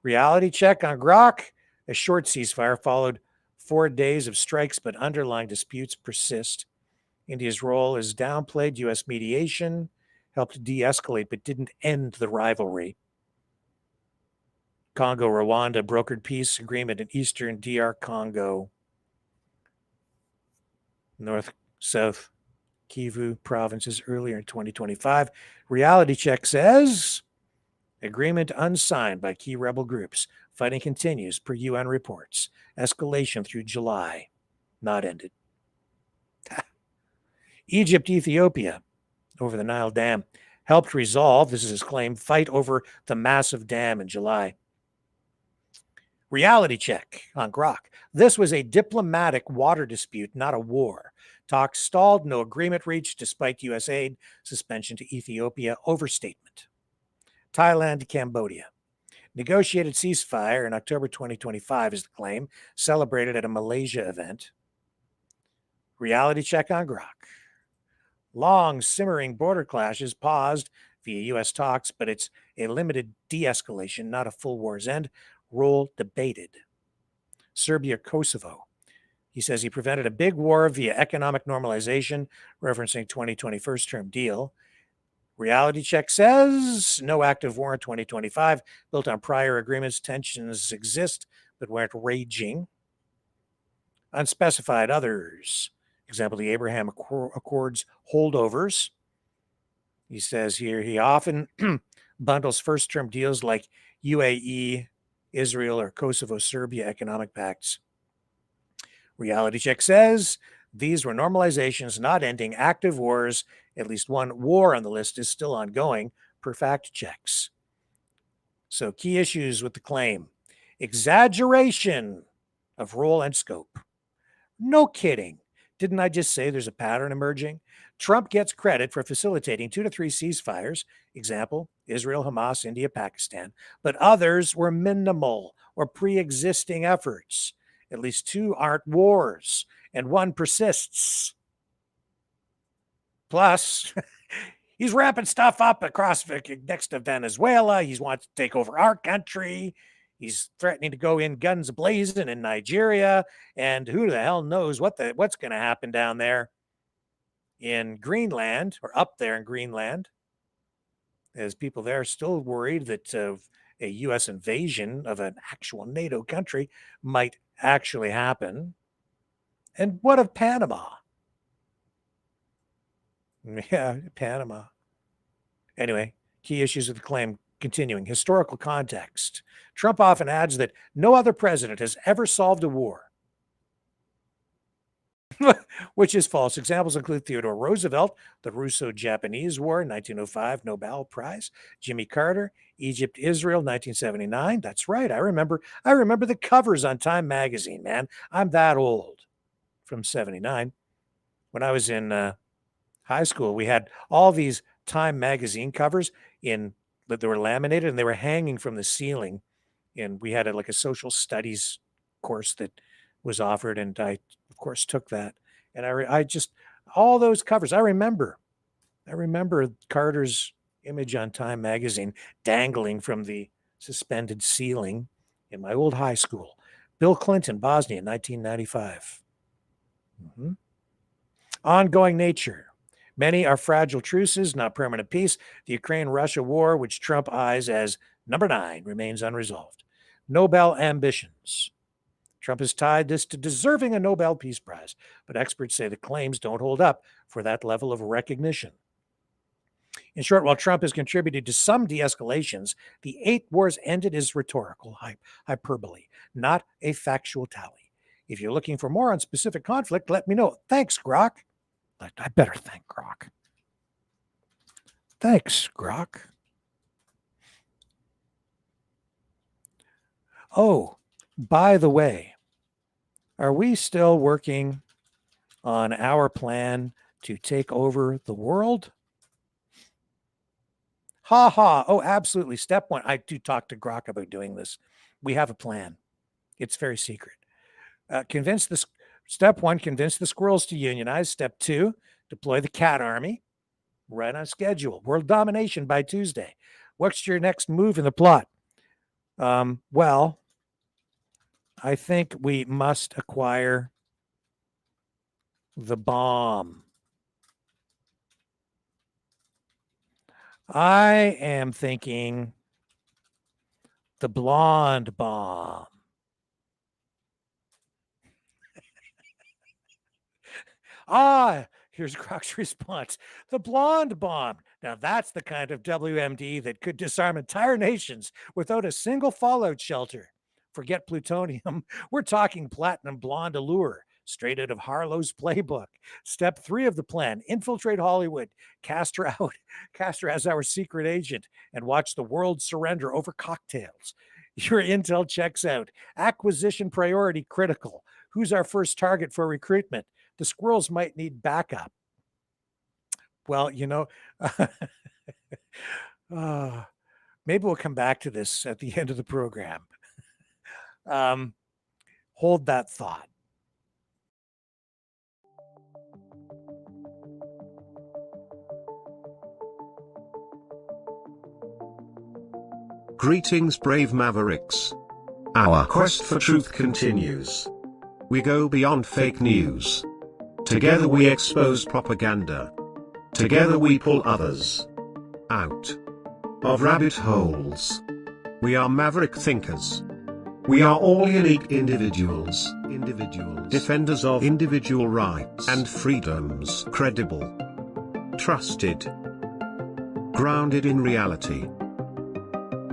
Reality check on Grok. A short ceasefire followed 4 days of strikes, but underlying disputes persist. India's role is downplayed. U.S. mediation helped de-escalate, but didn't end the rivalry. Congo-Rwanda brokered peace agreement in eastern DR Congo. North-South Kivu provinces earlier in 2025. Reality check says agreement unsigned by key rebel groups. Fighting continues per UN reports. Escalation through July. Not ended. Egypt, Ethiopia, over the Nile Dam, helped resolve, this is his claim, fight over the massive dam in July. Reality check on Grok. This was a diplomatic water dispute, not a war. Talks stalled, no agreement reached despite U.S. aid. Suspension to Ethiopia, overstatement. Thailand to Cambodia. Negotiated ceasefire in October 2025 is the claim, celebrated at a Malaysia event. Reality check on Grok. Long simmering border clashes paused via U.S. talks, but it's a limited de-escalation, not a full war's end. Role debated. Serbia, Kosovo. He says he prevented a big war via economic normalization, referencing 2020 first-term deal. Reality check says no active war in 2025, built on prior agreements. Tensions exist, but weren't raging. Unspecified others. Example, the Abraham Accords holdovers. He says here he often bundles first-term deals like UAE, Israel, or Kosovo, Serbia economic pacts. Reality check says these were normalizations, not ending active wars. At least one war on the list is still ongoing per fact checks. So key issues with the claim. Exaggeration of role and scope. No kidding. Didn't I just say there's a pattern emerging? Trump gets credit for facilitating 2 to 3 ceasefires, example, Israel, Hamas, India, Pakistan, but others were minimal or pre-existing efforts. At least 2 aren't wars, and 1 persists. Plus, he's ramping stuff up across next to Venezuela. He wants to take over our country. He's threatening to go in guns blazing in Nigeria, and who the hell knows what's going to happen down there in Greenland, or up there in Greenland, as people there are still worried that a U.S. invasion of an actual NATO country might actually happen. And what of Panama? Yeah, Panama. Anyway, key issues of the claim. Continuing, historical context. Trump often adds that no other president has ever solved a war, which is false. Examples include Theodore Roosevelt, the Russo-Japanese War, 1905, Nobel Prize. Jimmy Carter, Egypt, Israel, 1979. That's right. I remember the covers on Time magazine, man. I'm that old. From 79. When I was in high school, we had all these Time magazine covers that they were laminated and they were hanging from the ceiling. And we had like a social studies course that was offered, and I, of course, took that. And I just all those covers. I remember Carter's image on Time magazine dangling from the suspended ceiling in my old high school. Bill Clinton, Bosnia, 1995. Ongoing nature. Many are fragile truces, not permanent peace. The Ukraine-Russia war, which Trump eyes as number 9, remains unresolved. Nobel ambitions. Trump has tied this to deserving a Nobel Peace Prize, but experts say the claims don't hold up for that level of recognition. In short, while Trump has contributed to some de-escalations, the 8 wars ended is rhetorical hyperbole, not a factual tally. If you're looking for more on specific conflict, let me know. Thanks, Grok. I better thank Grok. Thanks, Grok. Oh, by the way, are we still working on our plan to take over the world? Ha ha. Oh, absolutely. Step 1. I do talk to Grok about doing this. We have a plan. It's very secret. Step 1, convince the squirrels to unionize. Step 2, deploy the cat army. Right on schedule. World domination by Tuesday. What's your next move in the plot? Well, I think we must acquire the bomb. I am thinking the blonde bomb. Here's Grok's response. The blonde bomb. Now that's the kind of WMD that could disarm entire nations without a single fallout shelter. Forget plutonium. We're talking platinum blonde allure, straight out of Harlow's playbook. Step 3 of the plan, infiltrate Hollywood, cast her out, cast her as our secret agent, and watch the world surrender over cocktails. Your intel checks out. Acquisition priority critical. Who's our first target for recruitment? the squirrels might need backup. Well, maybe we'll come back to this at the end of the program. Hold that thought. Greetings, brave Mavericks. Our quest for truth continues. We go beyond fake news. Together we expose propaganda. Together we pull others out of rabbit holes. We are maverick thinkers. We are all unique individuals, defenders of individual rights and freedoms, credible, trusted, grounded in reality.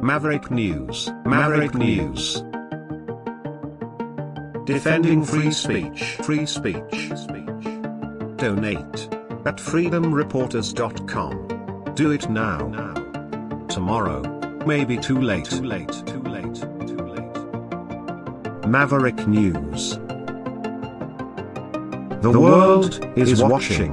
Maverick News, Maverick News. Defending free speech, Donate at freedomreporters.com. Do it now. Tomorrow may be too late. Maverick News. The world is watching.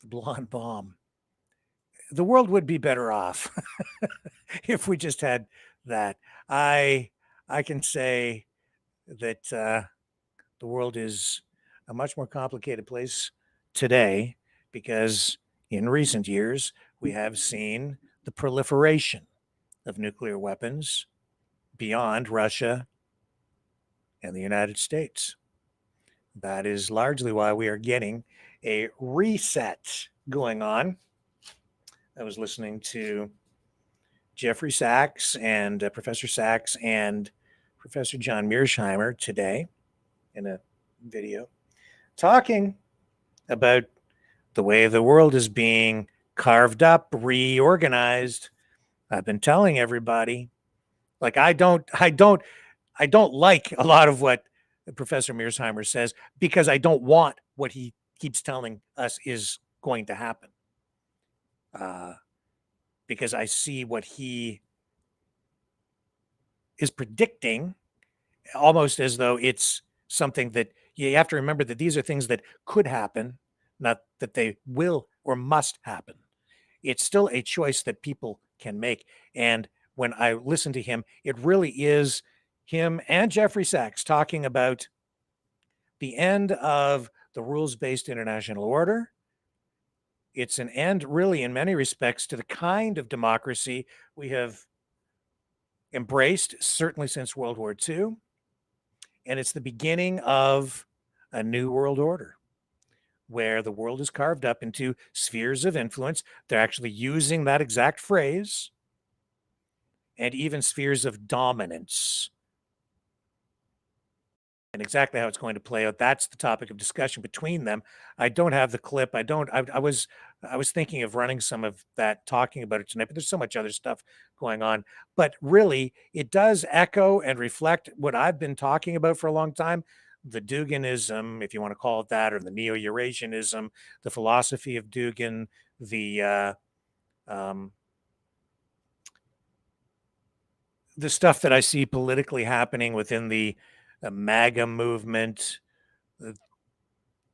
The blonde bomb. The world would be better off if we just had that. I can say that the world is a much more complicated place today because in recent years we have seen the proliferation of nuclear weapons beyond Russia and the United States. That is largely why we are getting a reset going on. I was listening to Jeffrey Sachs and Professor Sachs and Professor John Mearsheimer today in a video talking about the way the world is being carved up, reorganized. I've been telling everybody, like I don't like a lot of what Professor Mearsheimer says because I don't want what he keeps telling us is going to happen. Because I see what he is predicting almost as though it's something that you have to remember that these are things that could happen, not that they will or must happen. It's still a choice that people can make. And when I listen to him, it really is him and Jeffrey Sachs talking about the end of the rules-based international order. It's an end, really, in many respects, to the kind of democracy we have embraced, certainly since World War II. And it's the beginning of a new world order where the world is carved up into spheres of influence. They're actually using that exact phrase, and even spheres of dominance. And exactly how it's going to play out, that's the topic of discussion between them. I don't have the clip. I was thinking of running some of that, talking about it tonight, but there's so much other stuff going on. But really, it does echo and reflect what I've been talking about for a long time, the Duginism, if you want to call it that, or the Neo-Eurasianism, the philosophy of Dugin, the stuff that I see politically happening within the MAGA movement,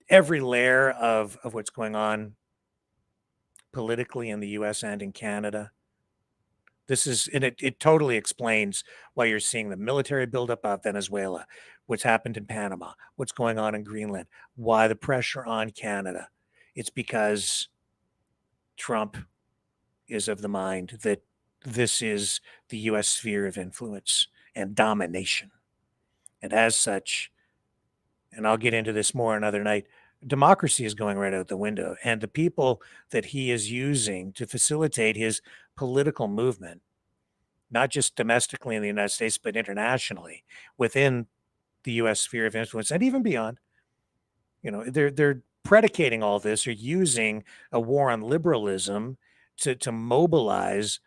every layer of what's going on politically in the US and in Canada. This is, and it totally explains why you're seeing the military buildup of Venezuela, what's happened in Panama, what's going on in Greenland, why the pressure on Canada. It's because Trump is of the mind that this is the US sphere of influence and domination. And as such, and I'll get into this more another night, democracy is going right out the window. And the people that he is using to facilitate his political movement, not just domestically in the United States, but internationally within the US sphere of influence and even beyond, they're predicating all this or using a war on liberalism to mobilize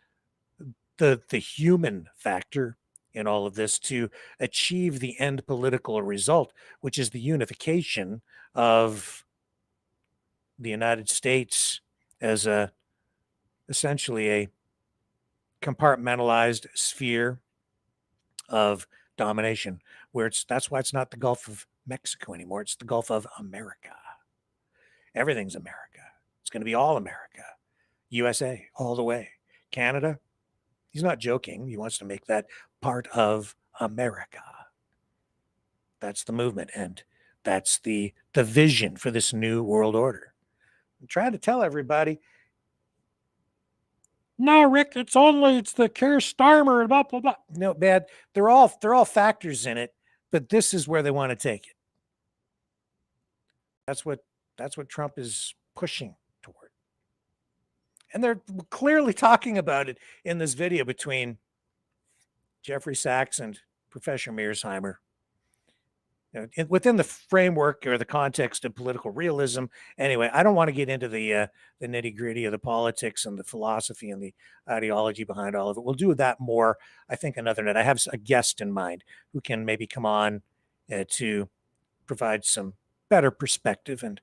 the human factor in all of this to achieve the end political result, which is the unification of the United States as essentially a compartmentalized sphere of domination, where that's why it's not the Gulf of Mexico anymore. It's the Gulf of America. Everything's America. It's going to be all America. USA, all the way. Canada, he's not joking. He wants to make that part of America. That's the movement, and that's the vision for this new world order. I'm trying to tell everybody, no, Rick, it's the Keir Starmer and blah blah blah. No, bad. They're all factors in it, but this is where they want to take it. That's what Trump is pushing toward. And they're clearly talking about it in this video between Jeffrey Sachs and Professor Mearsheimer. Within the framework or the context of political realism. Anyway, I don't want to get into the nitty-gritty of the politics and the philosophy and the ideology behind all of it. We'll do that more, I think, another night. I have a guest in mind who can maybe come on to provide some better perspective and,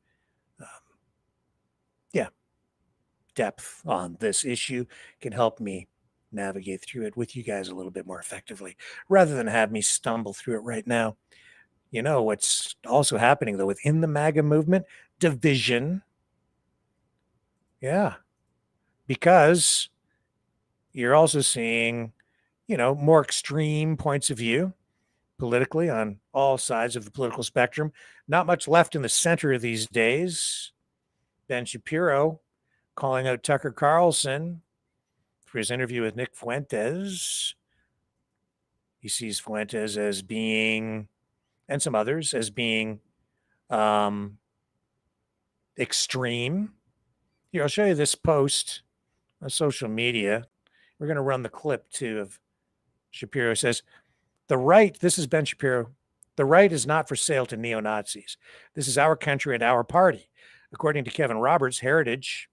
depth on this issue, can help me navigate through it with you guys a little bit more effectively, rather than have me stumble through it right now. You know what's also happening, though, within the MAGA movement? Division. Yeah. Because you're also seeing, more extreme points of view politically on all sides of the political spectrum. Not much left in the center these days. Ben Shapiro calling out Tucker Carlson for his interview with Nick Fuentes. He sees Fuentes as being, and some others, as being extreme. Here, I'll show you this post on social media. We're going to run the clip, too, of Shapiro. Says, the right, this is Ben Shapiro, the right is not for sale to neo-Nazis. This is our country and our party. According to Kevin Roberts, Heritage,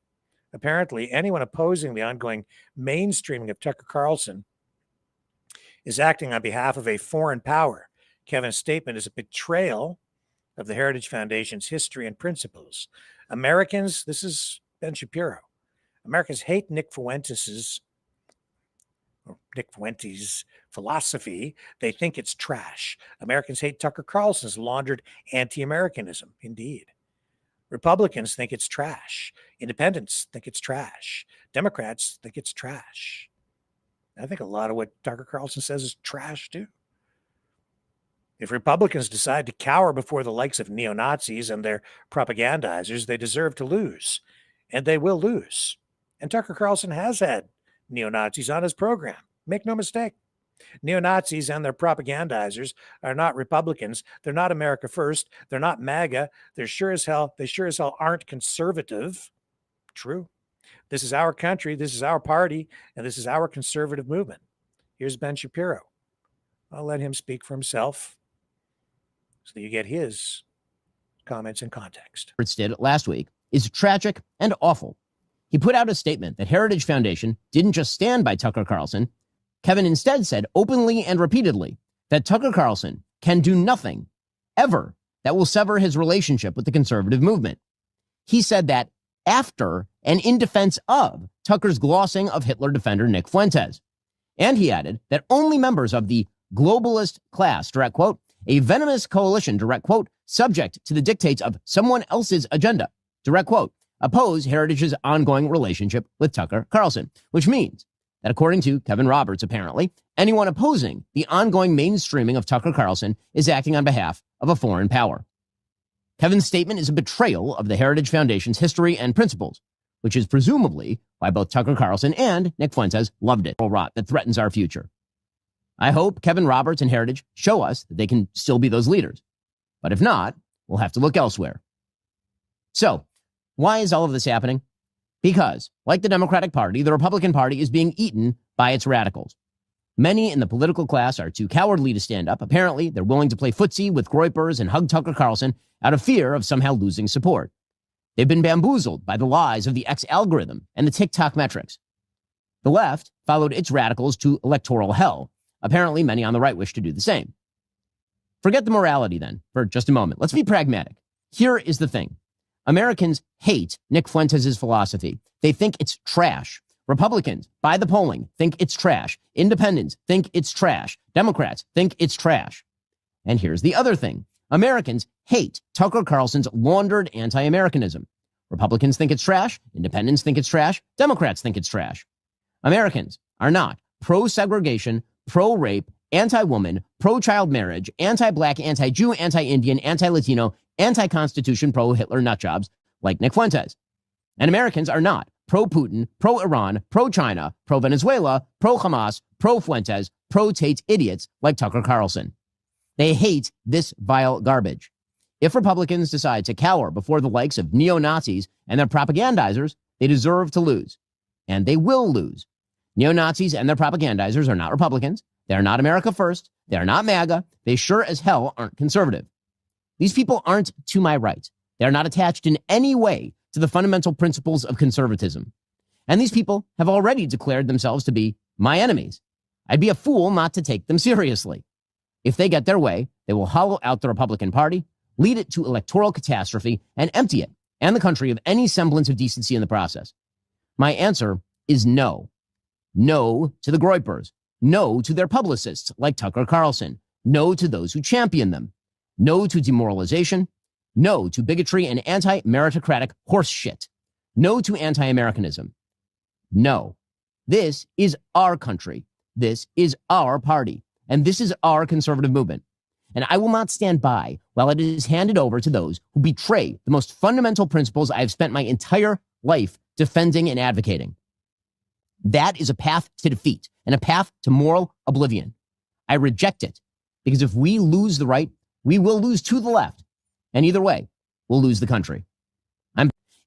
apparently anyone opposing the ongoing mainstreaming of Tucker Carlson is acting on behalf of a foreign power. Kevin's statement is a betrayal of the Heritage Foundation's history and principles. Americans, this is Ben Shapiro, Americans hate Nick Fuentes' philosophy. They think it's trash. Americans hate Tucker Carlson's laundered anti-Americanism. Indeed. Republicans think it's trash. Independents think it's trash. Democrats think it's trash. I think a lot of what Tucker Carlson says is trash, too. If Republicans decide to cower before the likes of neo-Nazis and their propagandizers, they deserve to lose. And they will lose. And Tucker Carlson has had neo-Nazis on his program. Make no mistake. Neo-Nazis and their propagandizers are not Republicans. They're not America First. They're not MAGA. They sure as hell aren't conservative. True. This is our country. This is our party. And this is our conservative movement. Here's Ben Shapiro. I'll let him speak for himself so that you get his comments in context. Did last week is tragic and awful. He put out a statement that Heritage Foundation didn't just stand by Tucker Carlson. Kevin instead said openly and repeatedly that Tucker Carlson can do nothing, ever, that will sever his relationship with the conservative movement. He said that after and in defense of Tucker's glossing of Hitler defender Nick Fuentes. And he added that only members of the globalist class, direct quote, a venomous coalition, direct quote, subject to the dictates of someone else's agenda, direct quote, oppose Heritage's ongoing relationship with Tucker Carlson, which means that according to Kevin Roberts, apparently, anyone opposing the ongoing mainstreaming of Tucker Carlson is acting on behalf of a foreign power. Kevin's statement is a betrayal of the Heritage Foundation's history and principles, which is presumably why both Tucker Carlson and Nick Fuentes loved it. Rot that threatens our future. I hope Kevin Roberts and Heritage show us that they can still be those leaders. But if not, we'll have to look elsewhere. So, why is all of this happening? Because, like the Democratic Party, the Republican Party is being eaten by its radicals. Many in the political class are too cowardly to stand up. Apparently, they're willing to play footsie with groypers and hug Tucker Carlson out of fear of somehow losing support. They've been bamboozled by the lies of the X algorithm and the TikTok metrics. The left followed its radicals to electoral hell. Apparently, many on the right wish to do the same. Forget the morality, then, for just a moment. Let's be pragmatic. Here is the thing. Americans hate Nick Fuentes' philosophy. They think it's trash. Republicans, by the polling, think it's trash. Independents think it's trash. Democrats think it's trash. And here's the other thing. Americans hate Tucker Carlson's laundered anti-Americanism. Republicans think it's trash. Independents think it's trash. Democrats think it's trash. Americans are not pro-segregation, pro-rape, anti-woman, pro-child marriage, anti-black, anti-Jew, anti-Indian, anti-Latino, anti-Constitution, pro-Hitler nutjobs like Nick Fuentes. And Americans are not pro-Putin, pro-Iran, pro-China, pro-Venezuela, pro-Hamas, pro-Fuentes, pro-Tate idiots like Tucker Carlson. They hate this vile garbage. If Republicans decide to cower before the likes of neo-Nazis and their propagandizers, they deserve to lose. And they will lose. Neo-Nazis and their propagandizers are not Republicans. They are not America First. They are not MAGA. They sure as hell aren't conservative. These people aren't to my right. They are not attached in any way to the fundamental principles of conservatism. And these people have already declared themselves to be my enemies. I'd be a fool not to take them seriously. If they get their way, they will hollow out the Republican Party, lead it to electoral catastrophe, and empty it and the country of any semblance of decency in the process. My answer is no. No to the Groypers. No to their publicists like Tucker Carlson. No to those who champion them. No to demoralization. No to bigotry and anti-meritocratic horseshit. No to anti-Americanism. No. This is our country. This is our party. And this is our conservative movement. And I will not stand by while it is handed over to those who betray the most fundamental principles I have spent my entire life defending and advocating. That is a path to defeat and a path to moral oblivion. I reject it because if we lose the right, we will lose to the left. And either way, we'll lose the country.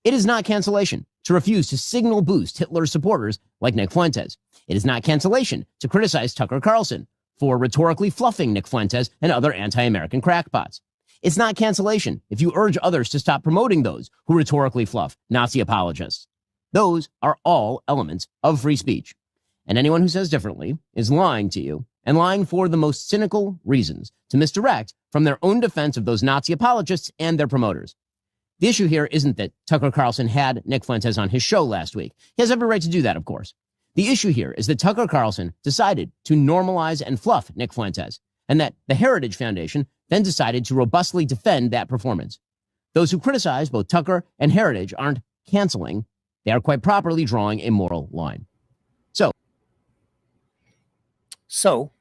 It is not cancellation to refuse to signal boost Hitler's supporters like Nick Fuentes. It is not cancellation to criticize Tucker Carlson for rhetorically fluffing Nick Fuentes and other anti-American crackpots. It's not cancellation if you urge others to stop promoting those who rhetorically fluff Nazi apologists. Those are all elements of free speech. And anyone who says differently is lying to you and lying for the most cynical reasons to misdirect from their own defense of those Nazi apologists and their promoters. The issue here isn't that Tucker Carlson had Nick Fuentes on his show last week. He has every right to do that, of course. The issue here is that Tucker Carlson decided to normalize and fluff Nick Fuentes, and that the Heritage Foundation then decided to robustly defend that performance. Those who criticize both Tucker and Heritage aren't canceling. They are quite properly drawing a moral line. So,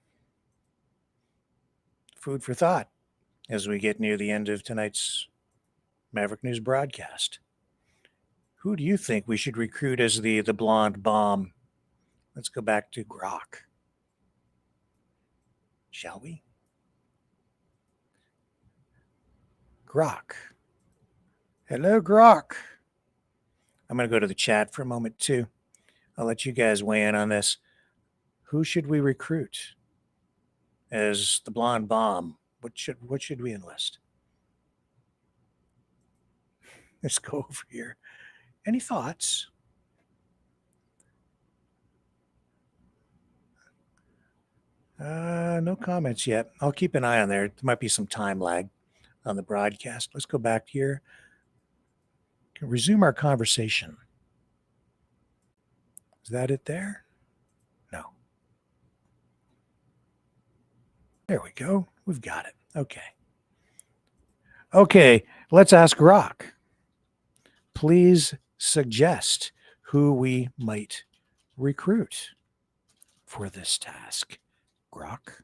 food for thought as we get near the end of tonight's Maverick News broadcast. Who do you think we should recruit as the blonde bomb? Let's go back to Grok. Shall we? Grok. Hello, Grok. I'm going to go to the chat for a moment, too. I'll let you guys weigh in on this. Who should we recruit as the blonde bomb? What should we enlist? Let's go over here. Any thoughts? No comments yet. I'll keep an eye on there. There might be some time lag on the broadcast. Let's go back here. Can resume our conversation. Is that it there? No. There we go. We've got it. Okay, let's ask Grok. Please suggest who we might recruit for this task. Grok.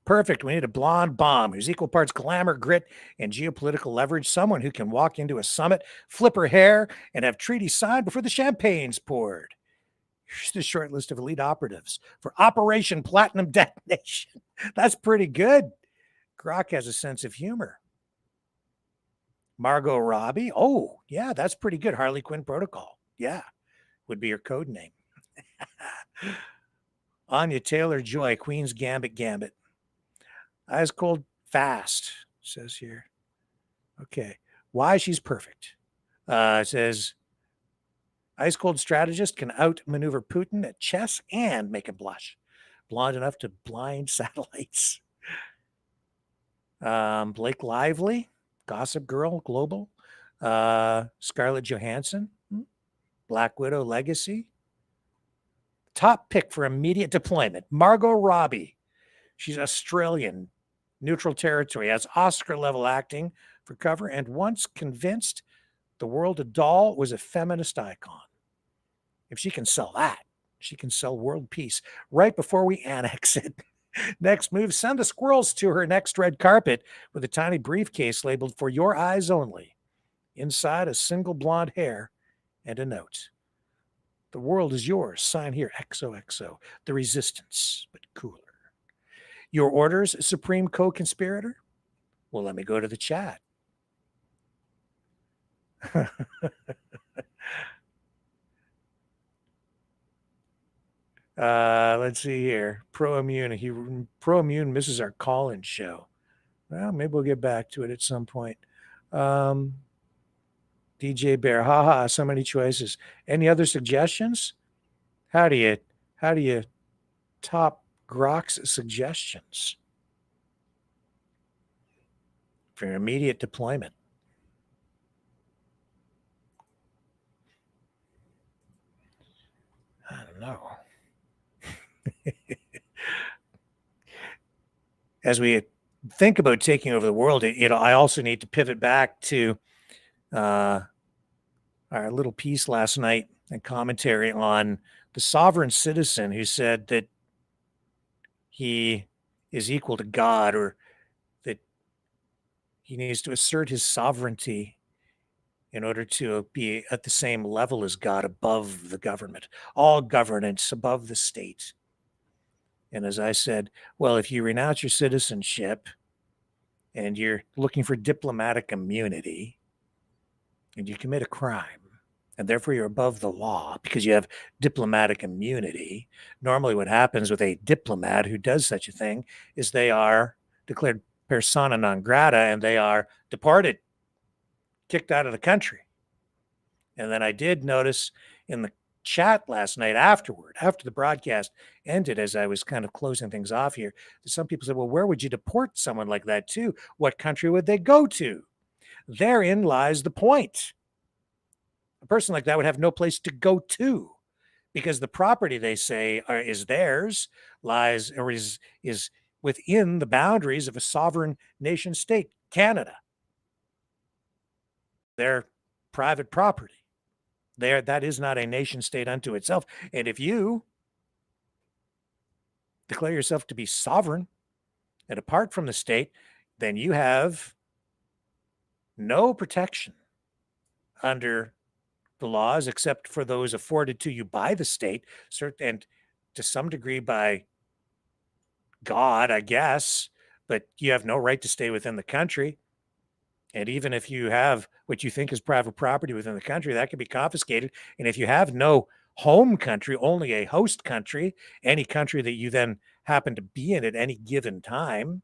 Perfect. We need a blonde bomb who's equal parts glamour, grit, and geopolitical leverage. Someone who can walk into a summit, flip her hair, and have treaties signed before the champagne's poured. Here's the short list of elite operatives for Operation Platinum Detonation. That's pretty good. Grok has a sense of humor. Margot Robbie. Oh, yeah, that's pretty good. Harley Quinn Protocol. Yeah, would be her code name. Anya Taylor-Joy, Queen's Gambit. Eyes cold fast, says here. Okay. Why she's perfect. It says, ice cold strategist can outmaneuver Putin at chess and make him blush. Blonde enough to blind satellites. Blake Lively, Gossip Girl Global, Scarlett Johansson, Black Widow Legacy. Top pick for immediate deployment, Margot Robbie. She's Australian, neutral territory, has Oscar-level acting for cover, and once convinced the world a doll was a feminist icon. If she can sell that, she can sell world peace right before we annex it. Next move, send the squirrels to her next red carpet with a tiny briefcase labeled "For Your Eyes Only." Inside, a single blonde hair and a note. The world is yours. Sign here, XOXO. The resistance, but cooler. Your orders, Supreme Co-Conspirator? Well, let me go to the chat. Let's see here. ProImmune misses our call-in show. Well, maybe we'll get back to it at some point. DJ Bear, haha, so many choices. Any other suggestions? How do you top Grok's suggestions for immediate deployment? I don't know. As we think about taking over the world, I also need to pivot back to our little piece last night and commentary on the sovereign citizen who said that he is equal to God, or that he needs to assert his sovereignty in order to be at the same level as God, above the government, all governance above the state. And as I said, well, if you renounce your citizenship and you're looking for diplomatic immunity and you commit a crime, and therefore you're above the law because you have diplomatic immunity, normally what happens with a diplomat who does such a thing is they are declared persona non grata and they are deported, kicked out of the country. And then I did notice in the chat last night after the broadcast ended, as I was kind of closing things off here, some people said, well, where would you deport someone like that to? What country would they go to? Therein lies the point. A person like that would have no place to go to because the property they say is theirs lies or is within the boundaries of a sovereign nation state, Canada. Their private property. That is not a nation state unto itself. And if you declare yourself to be sovereign and apart from the state, then you have no protection under the laws except for those afforded to you by the state, and to some degree by God, I guess, but you have no right to stay within the country. And even if you have what you think is private property within the country, that can be confiscated. And if you have no home country, only a host country, any country that you then happen to be in at any given time,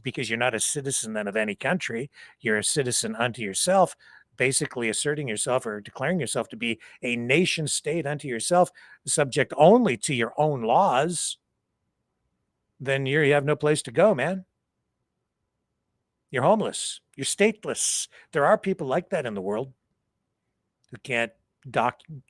because you're not a citizen then of any country, you're a citizen unto yourself, basically asserting yourself or declaring yourself to be a nation state unto yourself, subject only to your own laws, then you have no place to go, man. You're homeless. You're stateless. There are people like that in the world who can't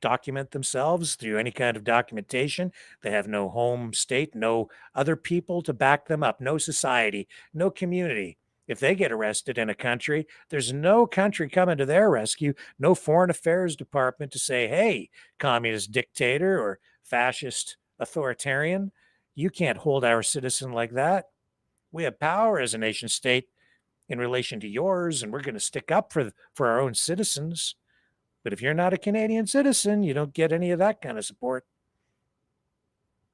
document themselves through any kind of documentation. They have no home state, no other people to back them up, no society, no community. If they get arrested in a country, there's no country coming to their rescue, no foreign affairs department to say, hey, communist dictator or fascist authoritarian, you can't hold our citizen like that. We have power as a nation state in relation to yours, and we're going to stick up for our own citizens. But if you're not a Canadian citizen, you don't get any of that kind of support.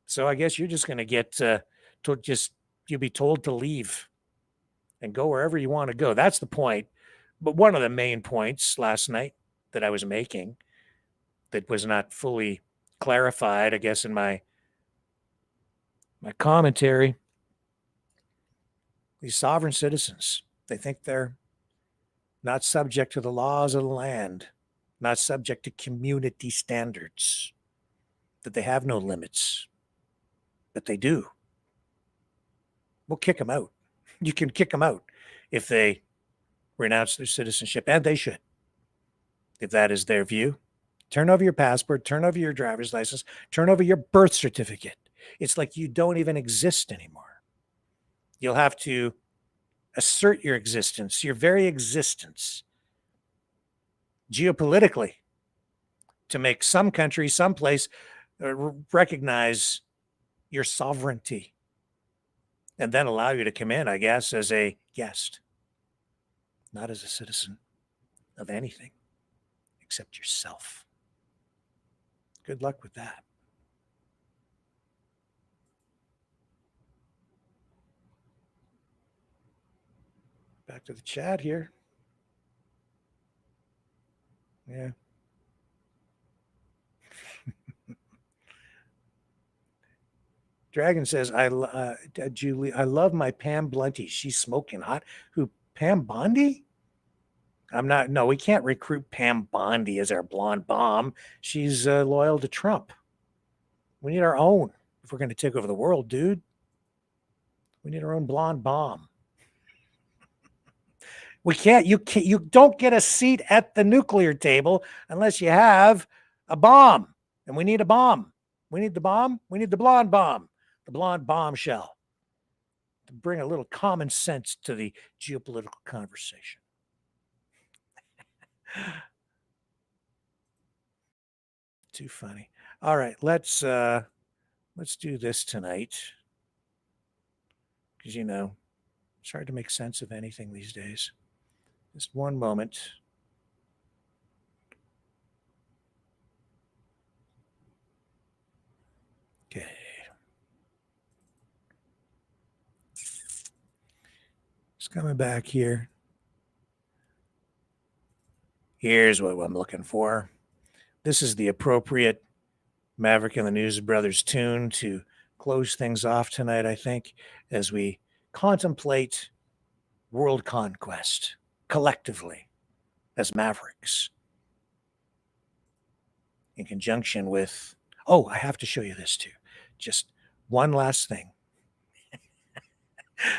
So I guess you're just going to get you'll be told to leave and go wherever you want to go. That's the point. But one of the main points last night that I was making that was not fully clarified, I guess, in my commentary, these sovereign citizens, they think they're not subject to the laws of the land, not subject to community standards, that they have no limits, but they do. We'll kick them out. You can kick them out if they renounce their citizenship, and they should. If that is their view, turn over your passport, turn over your driver's license, turn over your birth certificate. It's like you don't even exist anymore. You'll have to assert your existence, your very existence, geopolitically, to make some country, some place recognize your sovereignty and then allow you to come in, I guess, as a guest, not as a citizen of anything except yourself. Good luck with that. Back to the chat here. Yeah. Dragon says, Julie, I love my Pam Blunty. She's smoking hot. Who, Pam Bondi? No, we can't recruit Pam Bondi as our blonde bomb. She's loyal to Trump. We need our own if we're going to take over the world, dude. We need our own blonde bomb. We can't, you don't get a seat at the nuclear table unless you have a bomb. And we need a bomb. We need the bomb. We need the blonde bomb. The blonde bombshell, to bring a little common sense to the geopolitical conversation. Too funny. All right, let's do this tonight, because it's hard to make sense of anything these days. Just one moment. Okay. Just coming back here. Here's what I'm looking for. This is the appropriate Maverick and the News Brothers tune to close things off tonight, I think, as we contemplate world conquest collectively as Mavericks. In conjunction with, I have to show you this too. Just one last thing.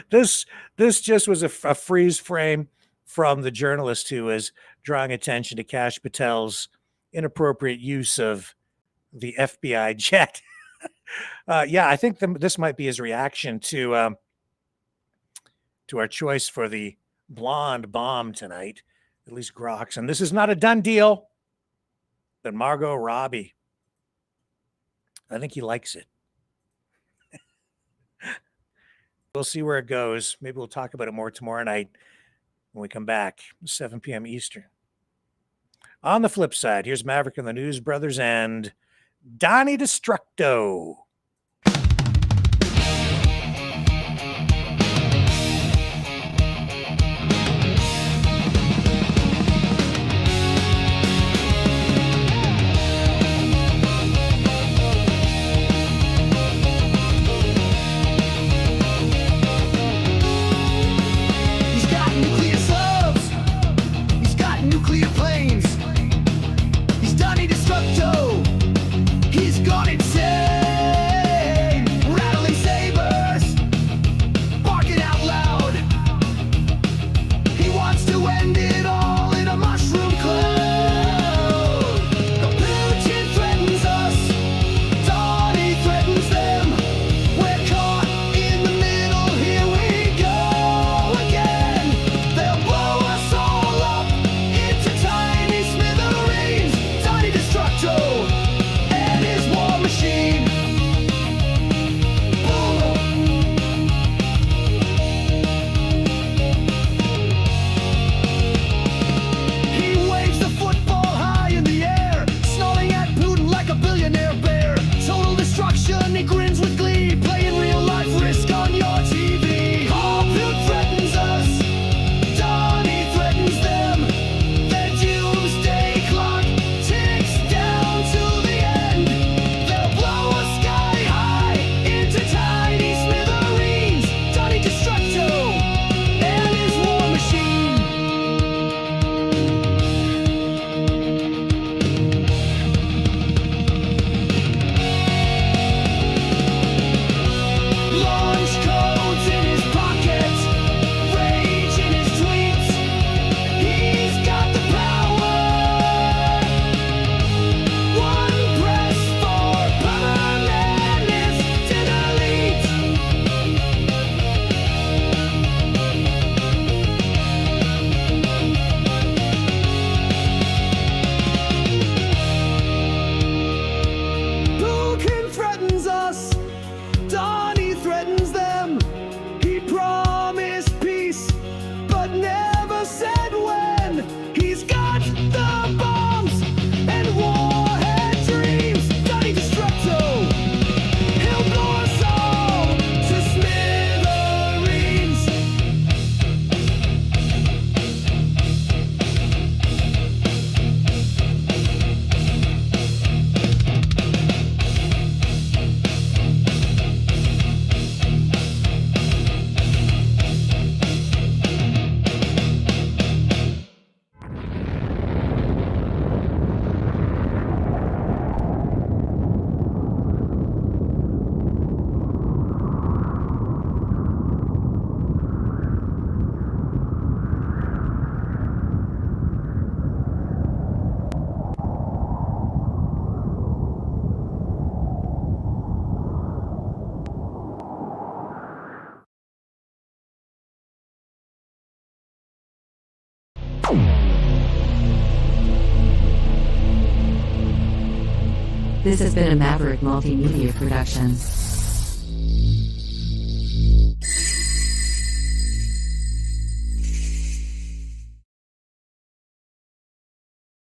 This just was a freeze frame from the journalist who was drawing attention to Kash Patel's inappropriate use of the FBI jet. I think this might be his reaction to our choice for the blonde bomb tonight, at least Grox. And this is not a done deal, but Margot Robbie, I think he likes it. We'll see where it goes. Maybe we'll talk about it more tomorrow night when we come back, 7 p.m. Eastern. On the flip side, here's Maverick and the News Brothers and Donnie Destructo. He's Donnie Destructo. He's gone insane. This has been a Maverick Multimedia production.